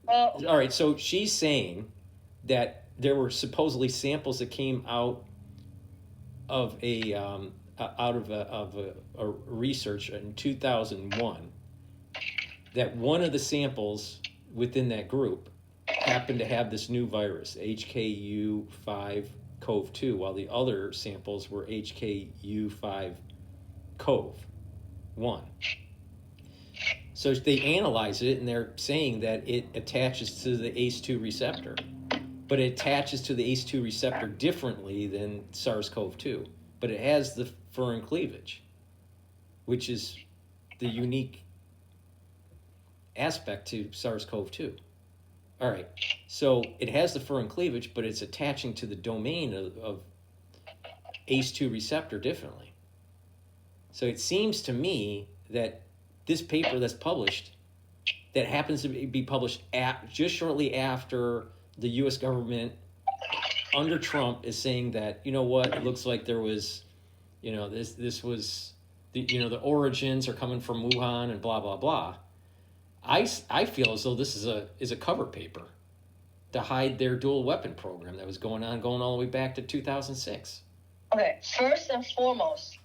all right, so she's saying that there were supposedly samples that came out of a research in 2001, that one of the samples within that group happened to have this new virus, HKU5-CoV-2, while the other samples were HKU5-CoV-1. So they analyze it, and they're saying that it attaches to the ACE2 receptor, but it attaches to the ACE2 receptor differently than SARS-CoV-2, but it has the furin cleavage, which is the unique aspect to SARS-CoV-2. All right, so it has the furin cleavage, but it's attaching to the domain of ACE2 receptor differently. So it seems to me that this paper that's published, that happens to be published just shortly after the U.S. government under Trump is saying that, you know what, it looks like there was, this was, the origins are coming from Wuhan and blah, blah, blah. I feel as though this is a cover paper. to hide their dual weapon program that was going all the way back to 2006. Okay, first and foremost,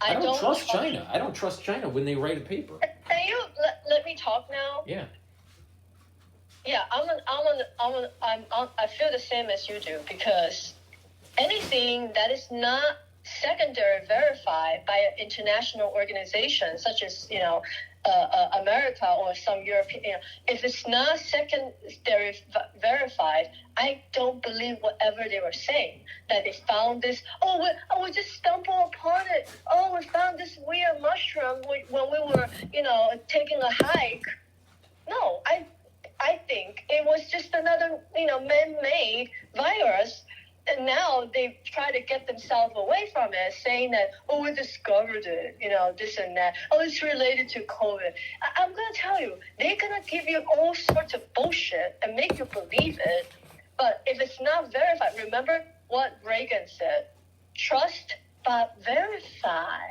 I don't trust China. I don't trust China when they write a paper. Can you let me talk now? Yeah. Yeah, I feel the same as you do, because anything that is not secondary verified by an international organization such as America or some European, if it's not secondary verified, I don't believe whatever they were saying. That they found this. We just stumbled upon it. Oh, we found this weird mushroom when we were taking a hike. No, I think it was just another man-made virus. And now they try to get themselves away from it, saying that, we discovered it, this and that. Oh, it's related to COVID. I'm going to tell you, they're going to give you all sorts of bullshit and make you believe it. But if it's not verified, remember what Reagan said, trust but verify.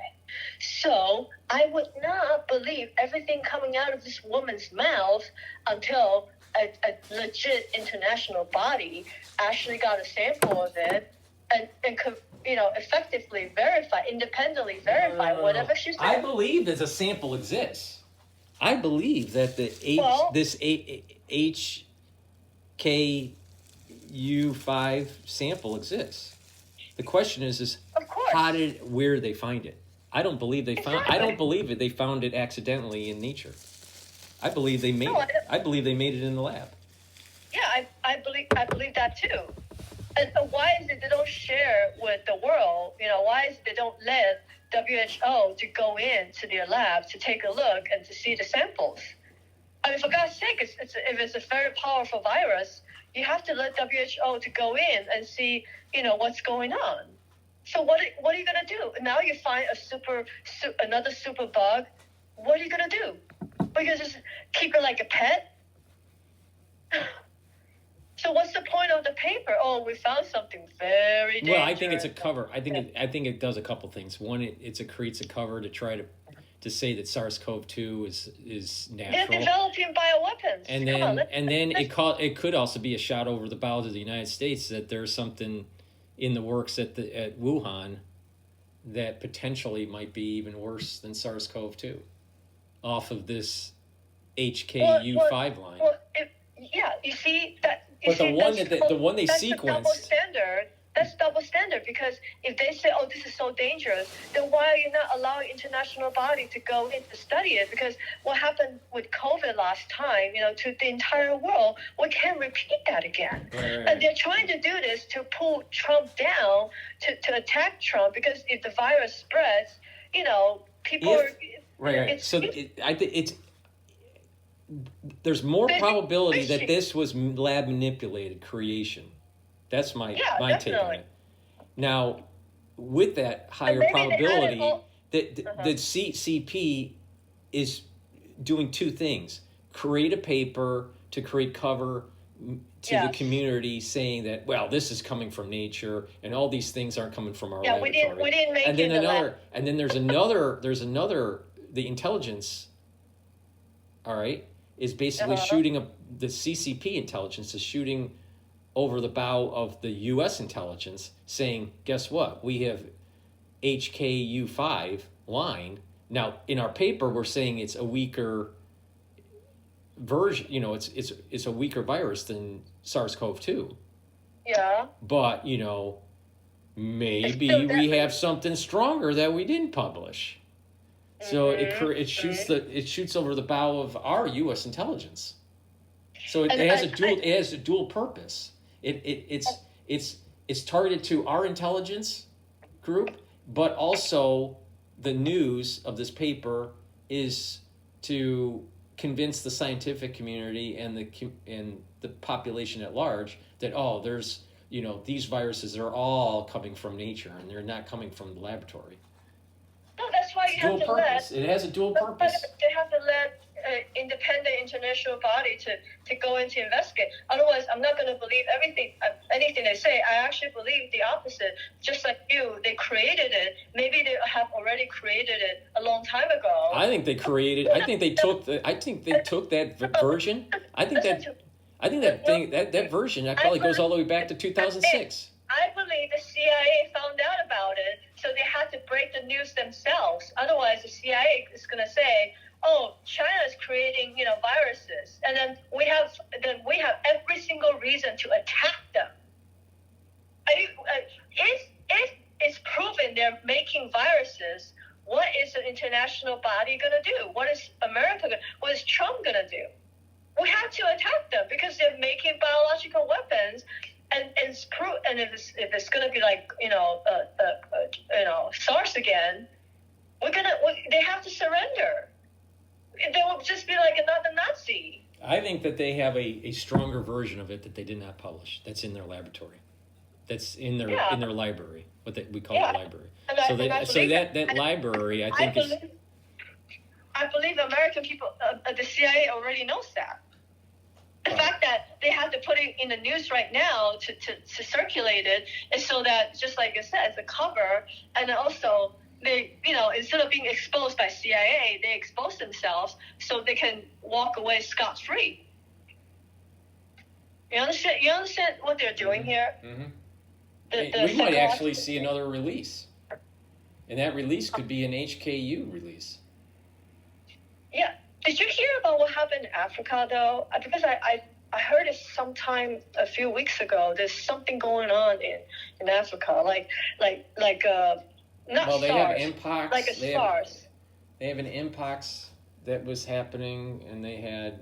So I would not believe everything coming out of this woman's mouth until a legit international body actually got a sample of it and could, effectively independently verify whatever she said. I believe that a sample exists. I believe that this HKU5 sample exists. The question is of course, where did they find it? I don't believe they found. I don't believe it. They found it accidentally in nature. I believe they made it. I believe they made it in the lab. Yeah, I believe that too. And why is it they don't share with the world? Why is it they don't let WHO to go into their lab to take a look and to see the samples? I mean, for God's sake, if it's a very powerful virus, you have to let WHO to go in and see, what's going on. So what are you gonna do? Now you find another super bug. What are you gonna do? Are you gonna just keep it like a pet? So what's the point of the paper? Oh, we found something very dangerous. Well, I think it's a cover. I think it does a couple things. One, it creates a cover to try to say that SARS-CoV-2 is natural. They're developing bioweapons. And then it could also be a shot over the bow to the United States that there's something in the works at Wuhan that potentially might be even worse than SARS-CoV-2 off of this HKU5 line. You see that. The one they sequenced. That's double standard, because if they say, this is so dangerous, then why are you not allowing international body to go in to study it? Because what happened with COVID last time, to the entire world, we can't repeat that again. Right. And they're trying to do this to pull Trump down, to attack Trump, because if the virus spreads, people are... Right. So I think it's... There's more probability that this was lab manipulated creation. That's my take on it. Now, with that higher probability, the CCP is doing two things. Create a paper to create cover to the community saying that, this is coming from nature and all these things aren't coming from our laboratory. We didn't make it. And then there's another, the intelligence, all right, is basically shooting the CCP intelligence is shooting over the bow of the U.S. intelligence, saying, guess what? We have HKU5 line. Now, in our paper, we're saying it's a weaker version. It's a weaker virus than SARS-CoV-2. Yeah. But, maybe we have something stronger that we didn't publish. So it shoots over the bow of our U.S. intelligence. So it has a dual purpose. It's targeted to our intelligence group, but also the news of this paper is to convince the scientific community and the population at large that there's these viruses are all coming from nature and they're not coming from the laboratory. No, that's why you have to let... It has a dual purpose. They have to let independent international body to go in to investigate. Otherwise, I'm not going to believe anything they say. I actually believe the opposite. Just like you, they created it. Maybe they have already created it a long time ago. I think they created. I think they took that version. I think that version that probably goes all the way back to 2006. I believe the CIA found out about it, so they had to break the news themselves. Otherwise, the CIA is going to say, "Oh, China is creating, viruses," and then we have every single reason to attack them. If it's proven they're making viruses, what is the international body going to do? What is America? What is Trump going to do? We have to attack them because they're making biological weapons. And if it's gonna be like SARS again, they have to surrender. They will just be like another Nazi. I think that they have a stronger version of it that they did not publish. That's in their laboratory. That's in their library. We call it library. That library, I think I believe American people, the CIA already knows that. The fact that they have to put it in the news right now to circulate it is so that, just like you said, it's a cover, and also they, instead of being exposed by CIA, they expose themselves so they can walk away scot-free. You understand what they're doing here? Mm-hmm. We might actually see another release, and that release could be an HKU release. Yeah. Did you hear about what happened in Africa, though? Because I heard it sometime a few weeks ago. There's something going on in Africa, like not well, they SARS, have mpox. like SARS. They have an mpox that was happening, and they had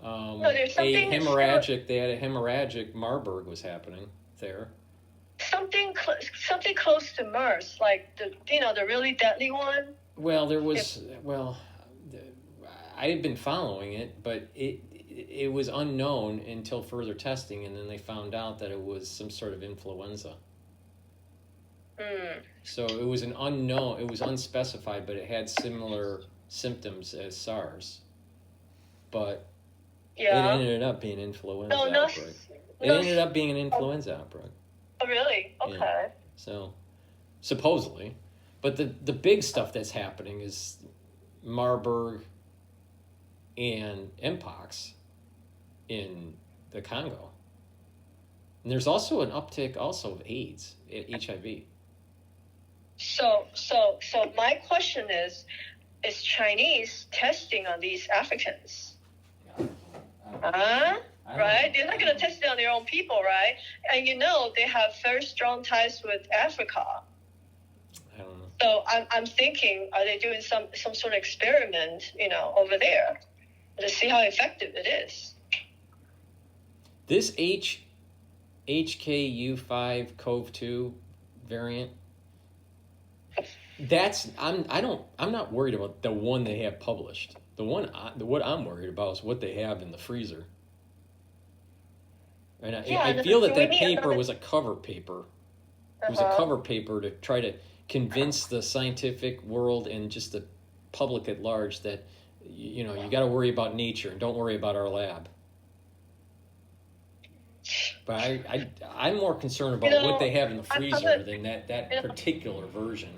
there's something hemorrhagic. They had a hemorrhagic Marburg was happening there. Something close to MERS, like the really deadly one. Well, there was I had been following it, but it was unknown until further testing, and then they found out that it was some sort of influenza. So it was an unknown, it was unspecified, but it had similar symptoms as SARS. But it ended up being influenza outbreak. It ended up being an influenza outbreak. Oh, really? Okay. Yeah. So, supposedly. But the big stuff that's happening is Marburg and mpox in the Congo. And there's also an uptick also of AIDS, HIV. So my question is Chinese testing on these Africans? Right? They're not going to test it on their own people, right? And they have very strong ties with Africa. I don't know. So I'm thinking, are they doing some sort of experiment, over there to see how effective it is? This HKU5-CoV-2 variant, I'm not worried about the one they have published. What I'm worried about is what they have in the freezer. And I feel that paper was a cover paper. It was a cover paper to try to convince the scientific world and just the public at large that you got to worry about nature and don't worry about our lab. But I'm more concerned about what they have in the freezer than that particular version.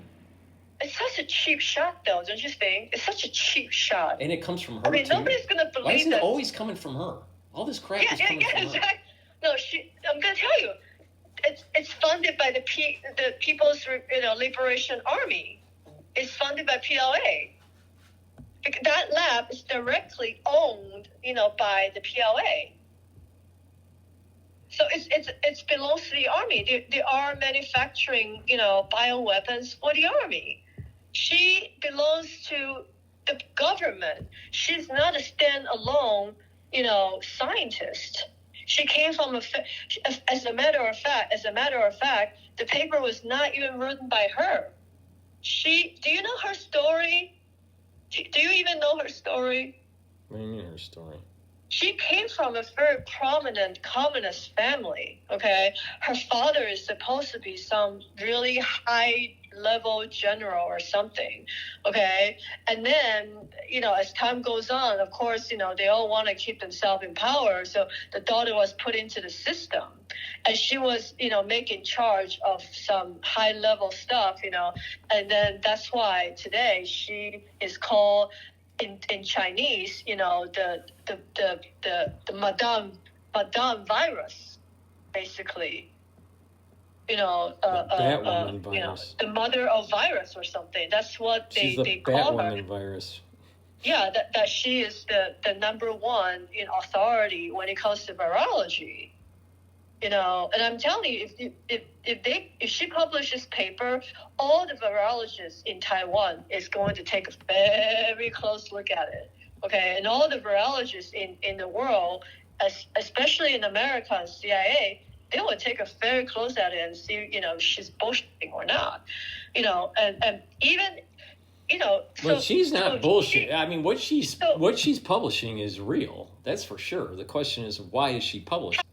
It's such a cheap shot, though, don't you think? It's such a cheap shot. And it comes from her, too. Nobody's going to believe Why isn't it always coming from her? All this crap is coming from her. Exactly. No, I'm going to tell you. It's funded by the People's Liberation Army. It's funded by PLA. That lab is directly owned, by the PLA. So it belongs to the army. They are manufacturing, bioweapons for the army. She belongs to the government. She's not a standalone, scientist. She came from as a matter of fact, the paper was not even written by her. Do you know her story? Do you even know her story? What do you mean her story? She came from a very prominent communist family, okay? Her father is supposed to be some really high-level general or something, okay? And then, as time goes on, of course, they all want to keep themselves in power, so the daughter was put into the system. And she was, making charge of some high-level stuff, and then that's why today she is called in Chinese, the Madame virus, basically. Batwoman virus. The mother of virus or something. That's what She's they call her. Batwoman virus. Yeah, that she is the number one in authority when it comes to virology. And I'm telling you, if she publishes paper, all the virologists in Taiwan is going to take a very close look at it. Okay, and all the virologists in the world, especially in America and CIA, they will take a very close at it and see, she's bullshitting or not. And even, Well, she's not bullshit. I mean, what she's publishing is real. That's for sure. The question is, why is she publishing?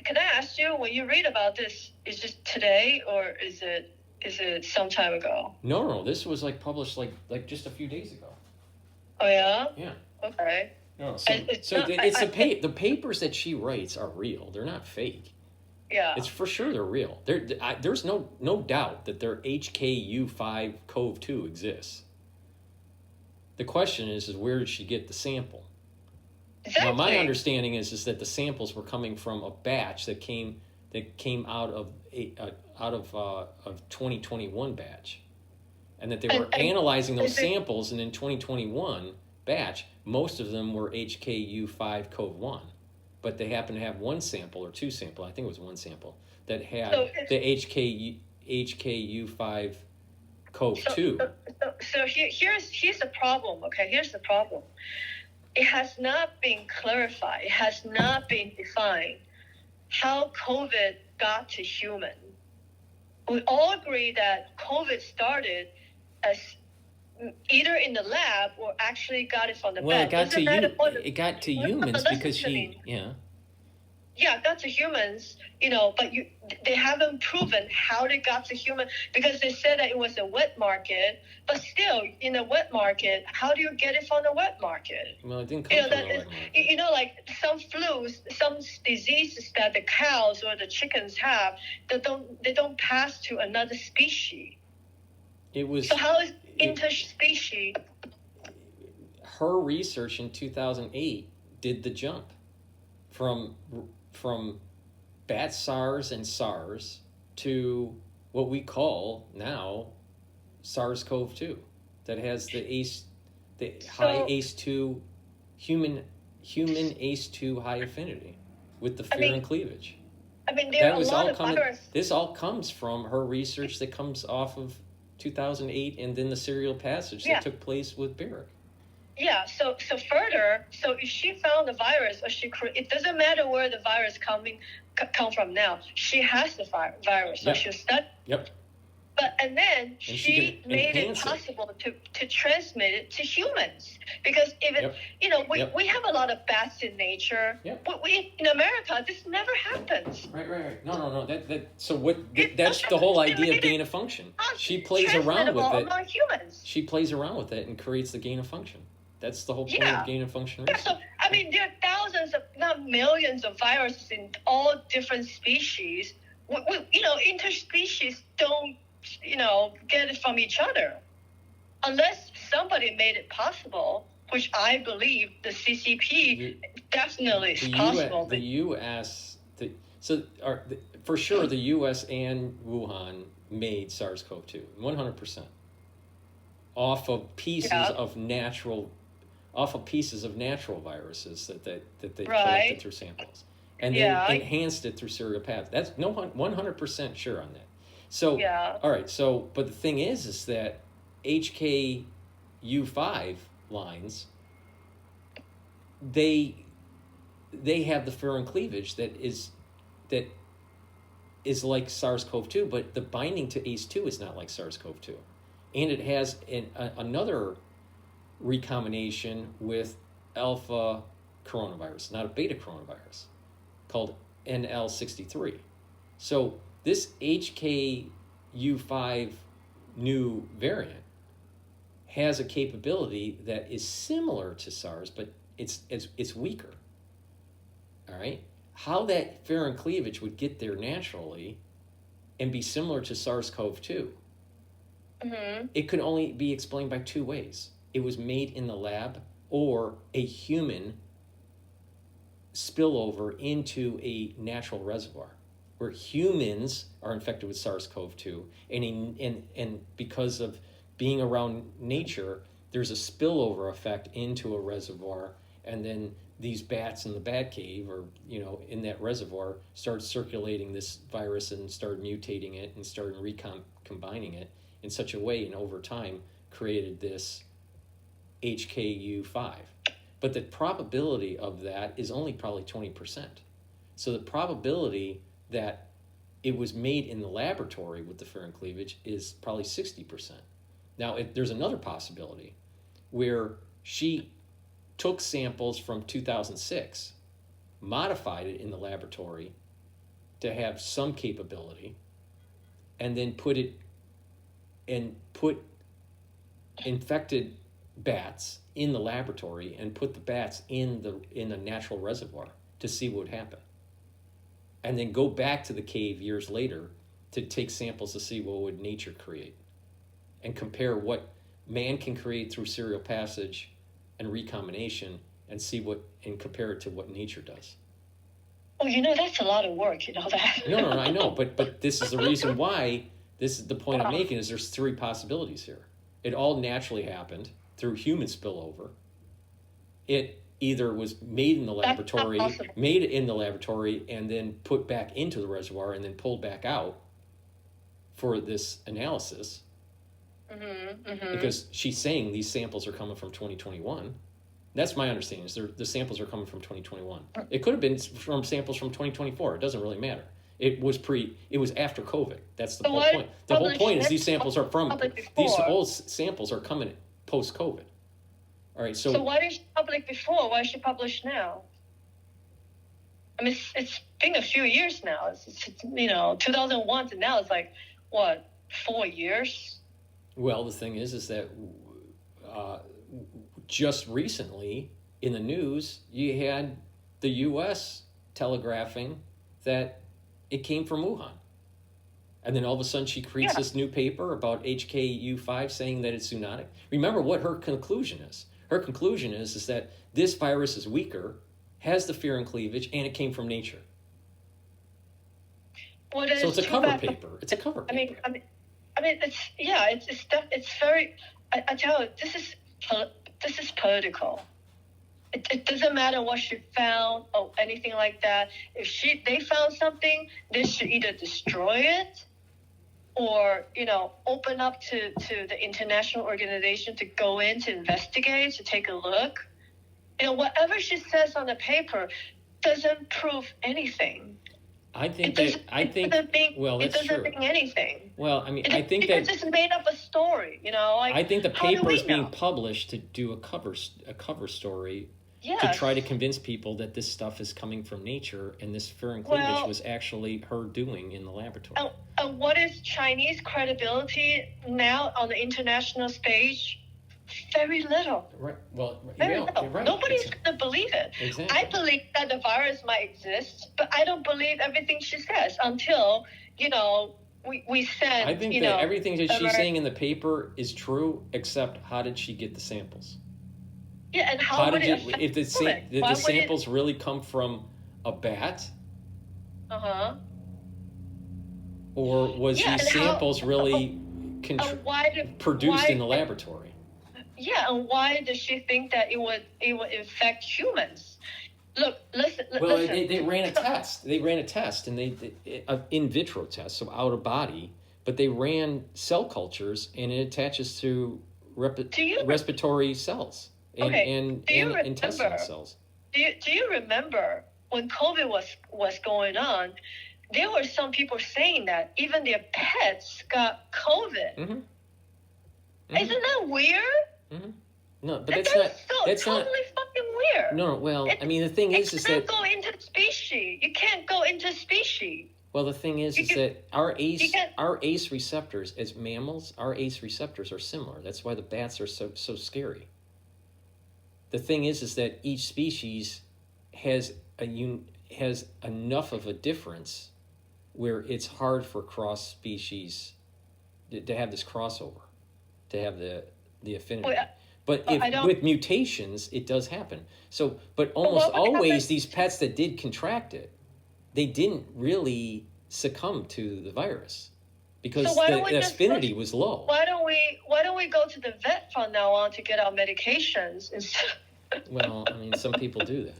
Can I ask you, when you read about this, is this today or is it some time ago? No. This was published like just a few days ago. Oh yeah. Yeah. Okay. No. The papers that she writes are real. They're not fake. Yeah. It's for sure they're real. There's no doubt that their HKU5-CoV-2 exists. The question is where did she get the sample? Exactly. Now, my understanding is that the samples were coming from a batch that came out of 2021 batch, and that they were analyzing those samples, and in 2021 batch, most of them were HKU5-CoV-1, but they happened to have one sample or two sample. I think it was one sample that had the HKU5-CoV-2. So here's the problem. Okay, here's the problem. It has not been clarified. It has not been defined how COVID got to human. We all agree that COVID started as either in the lab or actually got it from the Well, bed. it got to humans because Yeah, got to humans, but they haven't proven how they got to human because they said that it was a wet market. But still, in a wet market, how do you get it from the wet market? Well, it didn't come from the wet market. Like some flus, some diseases that the cows or the chickens have, they don't pass to another species. So how is interspecies? Her research in 2008 did the jump from bat SARS and SARS to what we call now SARS-CoV-2 that has the high ACE2 human ACE2 high affinity with the ferrin cleavage. There are a lot of viruses. This all comes from her research that comes off of 2008 and then the serial passage that took place with Barrick. Yeah, so if she found the virus, or it doesn't matter where the virus come from now. She has the virus, so she'll study. Yep. And then she made it possible to transmit it to humans because we have a lot of bats in nature. Yep. We in America, this never happens. Right. No. That's the whole idea of gain of function. She plays around with it. Among humans. She plays around with it and creates the gain of function. That's the whole point of gain of function research. So there are thousands, not millions, of viruses in all different species. Interspecies don't get it from each other unless somebody made it possible, which I believe the CCP definitely is possible. The U.S. For sure, the U.S. and Wuhan made SARS-CoV-2 100% off of pieces of natural viruses that they collected through samples, and then enhanced it through serial paths. That's 100% sure on that. So, all right. So, but the thing is that HKU5 lines, they have the ferrin cleavage that is like SARS-CoV-2, but the binding to ACE2 is not like SARS-CoV-2, and it has another recombination with alpha coronavirus, not a beta coronavirus, called NL63. So this HKU5 new variant has a capability that is similar to SARS, but it's weaker. All right? How that ferrin cleavage would get there naturally and be similar to SARS-CoV-2, it could only be explained by two ways. it was made in the lab or a human spillover into a natural reservoir where humans are infected with SARS-CoV-2, and because of being around nature, there's a spillover effect into a reservoir, and then these bats in the bat cave or in that reservoir start circulating this virus and start mutating it and started recombining it in such a way, and over time created this HKU5. But the probability of that is only probably 20%. So the probability that it was made in the laboratory with the furin cleavage is probably 60%. Now, there's another possibility where she took samples from 2006, modified it in the laboratory to have some capability, and then put infected bats in the laboratory and put the bats in a natural reservoir to see what would happen, and then go back to the cave years later to take samples to see what would nature create, and compare what man can create through serial passage and recombination, and compare it to what nature does. Oh, that's a lot of work, that. No, I know, but this is the reason why. This is the point I'm making, is there's three possibilities here. It all naturally happened through human spillover. It either was made in the laboratory, and then put back into the reservoir and then pulled back out for this analysis. Because she's saying these samples are coming from 2021. That's my understanding, is the samples are coming from 2021. It could have been from samples from 2024. It doesn't really matter. It was after COVID. That's the whole point. The whole point is these samples are coming post-COVID. All right, so why did she publish before? Why is she published now? I mean, it's been a few years now. It's 2001 to now. It's like, what, 4 years? Well, the thing is that just recently in the news, you had the U.S. telegraphing that it came from Wuhan. And then all of a sudden she creates this new paper about HKU5 saying that it's zoonotic. Remember what her conclusion is. Her conclusion is that this virus is weaker, has the furin cleavage, and it came from nature. So it's a cover paper. It's a cover paper. I mean, it's very. I tell you, this is political. It doesn't matter what she found or anything like that. If they found something, they should either destroy it, or open up to the international organization to go in to investigate, to take a look. Whatever she says on the paper doesn't prove anything. It doesn't mean anything. Well, I mean, I think that it's just made up a story, I think the paper is being published to do a cover story to try to convince people that this stuff is coming from nature, and this furin cleavage was actually her doing in the laboratory. And what is Chinese credibility now on the international stage? Very little. Right. Well, very little. Right. Nobody's going to believe it. Exactly. I believe that the virus might exist, but I don't believe everything she says until, we send, I think that everything that she's saying in the paper is true, except how did she get the samples? Yeah, and how would it did the samples really come from a bat? Uh-huh. Or was these samples really produced in the laboratory? Yeah, and why does she think that it would infect humans? Look, listen. Well, they ran a test. They ran a test, and they in vitro test, so out of body. But they ran cell cultures, and it attaches to respiratory cells and intestinal cells. Do you remember when COVID was going on? There were some people saying that even their pets got COVID. Mm-hmm. Mm-hmm. Isn't that weird? Mm-hmm. No, but that's totally fucking weird. No, well, I mean, the thing is that... You can't go into species. You can't go into species. Well, the thing is that our ACE receptors, as mammals, our ACE receptors are similar. That's why the bats are so scary. The thing is that each species has enough of a difference where it's hard for cross species to have this crossover, to have the affinity. But I if don't. with mutations, it does happen. So, but Well, almost what would always happen? these pets that did contract it, they didn't really succumb to the virus because So why don't we the just affinity was low. Why don't we go to the vet from now on to get our medications instead? Well, I mean, some people do that,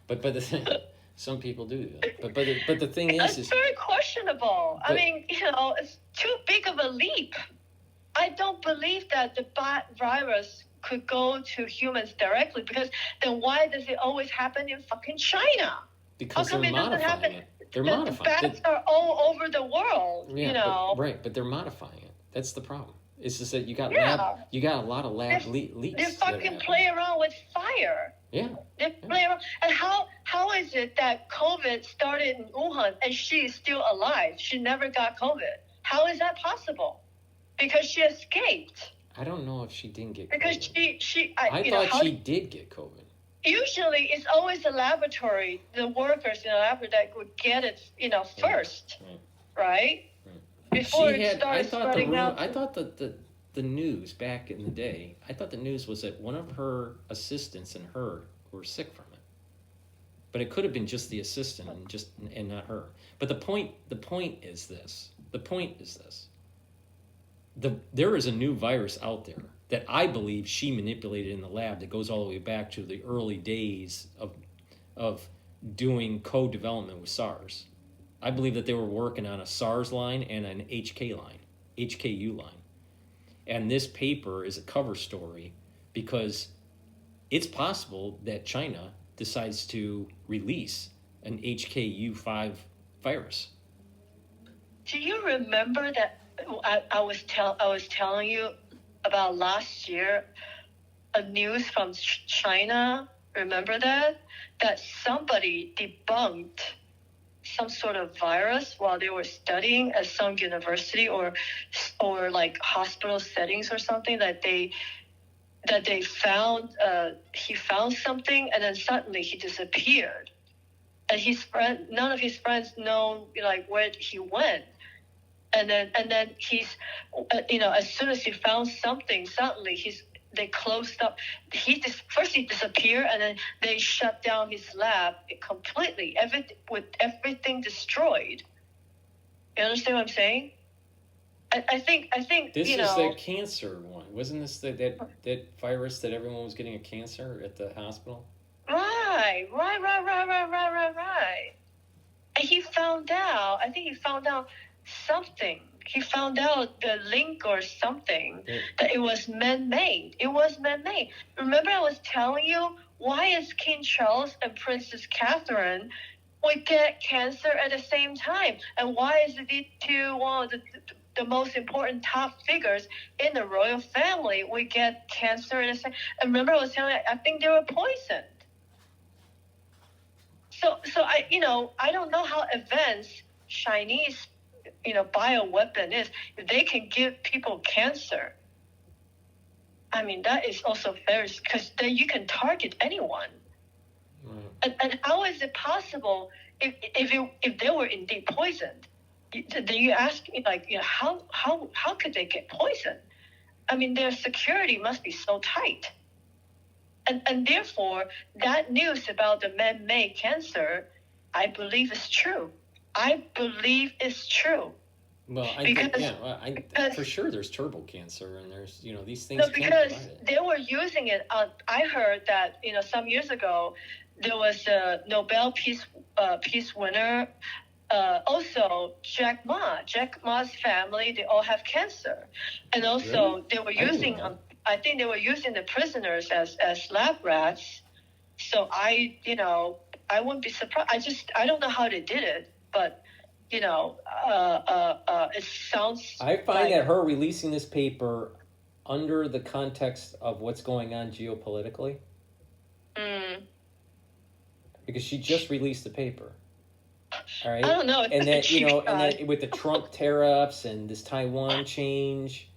but the thing, some people do that. But the thing It's is very questionable. I But- mean, it's too big of a leap. I don't believe that the virus could go to humans directly, because then why does it always happen in fucking China? because How they're come it doesn't modifying happen? it. They're The modifying bats it. are all over the world, Yeah, you know. but they're modifying it. That's the problem. It's just that you got Yeah. you got a lot of lab leaks. They fucking play around with fire. Yeah. They play around. And how is it that COVID started in Wuhan and she's still alive? She never got COVID. How is that possible? Because she escaped. I don't know if she didn't get Because COVID. I thought she did get COVID. Usually it's always the laboratory, the workers in the laboratory that would get it, first, right? Before it started spreading out. I thought that the news back in the day, I thought the news was that one of her assistants and her were sick from it. But it could have been just the assistant and not her. But the point is this. There is a new virus out there that I believe she manipulated in the lab that goes all the way back to the early days of doing co-development with SARS. I believe that they were working on a SARS line and an HKU line. And this paper is a cover story because it's possible that China decides to release an HKU5 virus. Do you remember that I was telling you about last year, a news from China? Remember that somebody debunked some sort of virus while they were studying at some university or like hospital settings or something, that they found he found something and then suddenly he disappeared, and none of his friends know where he went, and then he's as soon as he found something, suddenly they closed up. First he disappeared, and then they shut down his lab completely, with everything destroyed. You understand what I'm saying? I think this is the cancer one. Wasn't this that virus that everyone was getting a cancer at the hospital? Right. And he found out. I think he found out something. He found out the link or something, that it was man-made. It was man-made. Remember I was telling you, why is King Charles and Princess Catherine would get cancer at the same time? And why is it one of the most important top figures in the royal family would get cancer at the same time? And remember I was telling you, I think they were poisoned. So I don't know how advanced Chinese bioweapon is. If they can give people cancer, I mean, that is also very, because then you can target anyone. Right. And how is it possible if they were indeed poisoned? Then you ask me, how could they get poisoned? I mean, their security must be so tight. And therefore, that news about the man-made cancer, I believe is true. I believe it's true. Well, for sure there's turbo cancer, and there's, these things. No, because they were using it. I heard that, some years ago, there was a Nobel Peace winner, also Jack Ma's family, they all have cancer. And also really? They were using, I think they were using the prisoners as lab rats. So I wouldn't be surprised. I don't know how they did it, but it sounds. I find that her releasing this paper under the context of what's going on geopolitically, because she just released the paper. All right. I don't know. And then and then with the Trump tariffs and this Taiwan change.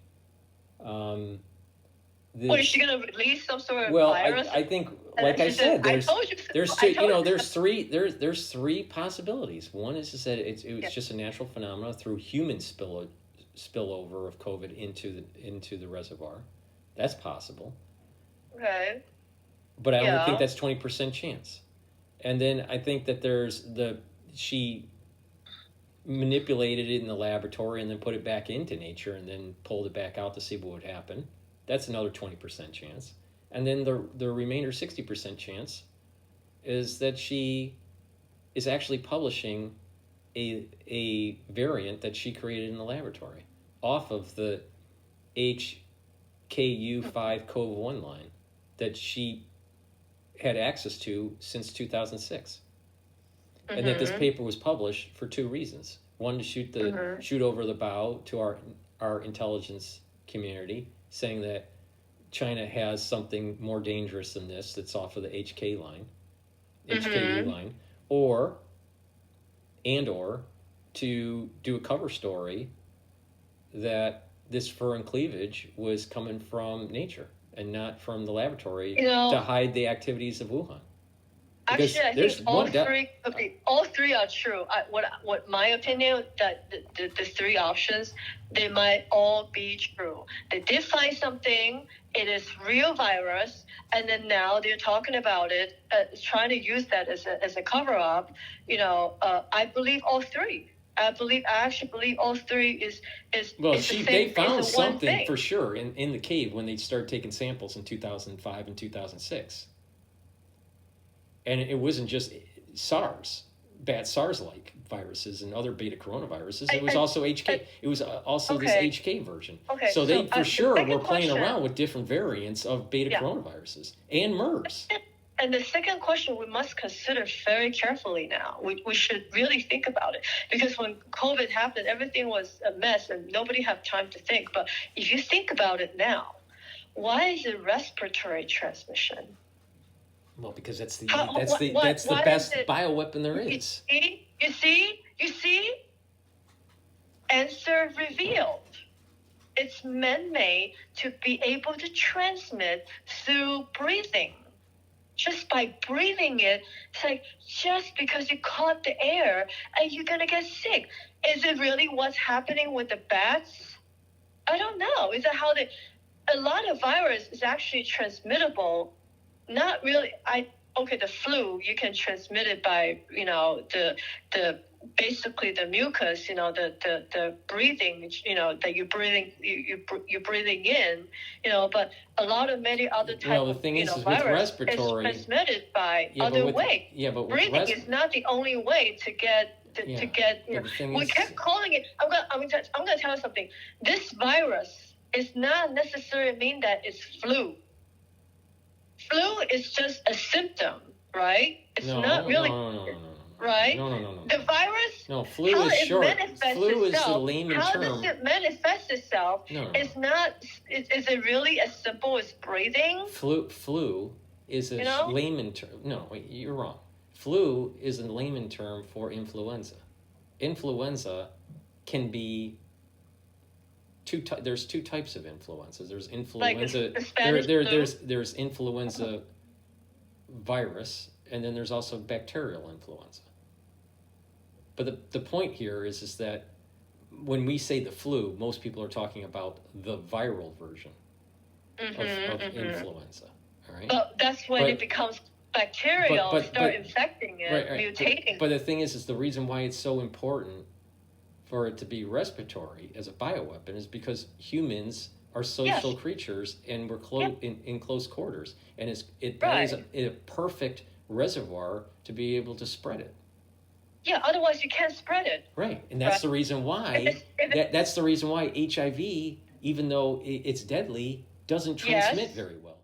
Is she gonna release some sort of virus? I think, like I said, there's three possibilities. One is that it was just a natural phenomenon through human spillover of COVID into the reservoir. That's possible. Okay. But I only Yeah. think that's 20% chance. And then I think that she manipulated it in the laboratory and then put it back into nature and then pulled it back out to see what would happen. That's another 20% chance. And then the remainder 60% chance is that she is actually publishing a variant that she created in the laboratory off of the HKU5-CoV-1 line that she had access to since 2006. And that this paper was published for two reasons. One, to shoot over the bow to our intelligence community, saying that China has something more dangerous than this that's off of the HKU line, or to do a cover story that this fur and cleavage was coming from nature and not from the laboratory to hide the activities of Wuhan. Because actually, I think all three are true. What my opinion, that the three options, they might all be true. They did find something. It is real virus, and then now they're talking about it, trying to use that as a cover up. I believe all three. I actually believe all three is well. Is They found something for sure in the cave when they started taking samples in 2005 and 2006. And it wasn't just SARS, bad SARS-like viruses and other beta coronaviruses. It was also HK. It was also this HK version. Okay, so they for sure were playing around with different variants of beta coronaviruses and MERS. And the second question we must consider very carefully now. We should really think about it. Because when COVID happened, everything was a mess and nobody had time to think. But if you think about it now, why is it respiratory transmission? Well, because that's the best bioweapon there is. You see? Answer revealed. It's man-made to be able to transmit through breathing. Just by breathing it, it's like just because you caught the air and you're gonna get sick. Is it really what's happening with the bats? I don't know. Is that how a lot of virus is actually transmittable? Not really. The flu, you can transmit it by, the basically the mucus, the breathing, that you're breathing in, but a lot of many other types of virus with respiratory is transmitted by other ways. Yeah, but breathing is not the only way to get. We kept calling it. I'm gonna tell you something. This virus is not necessarily mean that it's flu. Flu is just a symptom, right? It's not really. No. Right? No. The virus. No, flu is short. Flu is the layman term. How does it manifest itself? No. It's not. Is it really as simple as breathing? Flu is a layman term. No, wait, you're wrong. Flu is a layman term for influenza. Influenza can be. There's two types of influenza. There's influenza. Like there's influenza virus, and then there's also bacterial influenza. But the point here is that when we say the flu, most people are talking about the viral version of influenza. All right. But that's when it becomes bacterial, start infecting it, mutating. But the thing is the reason why it's so important for it to be respiratory as a bioweapon is because humans are social creatures and we're in close quarters, and that is a perfect reservoir to be able to spread it. Yeah, otherwise you can't spread it. Right, and that's the reason why that's the reason why HIV, even though it's deadly, doesn't transmit very well.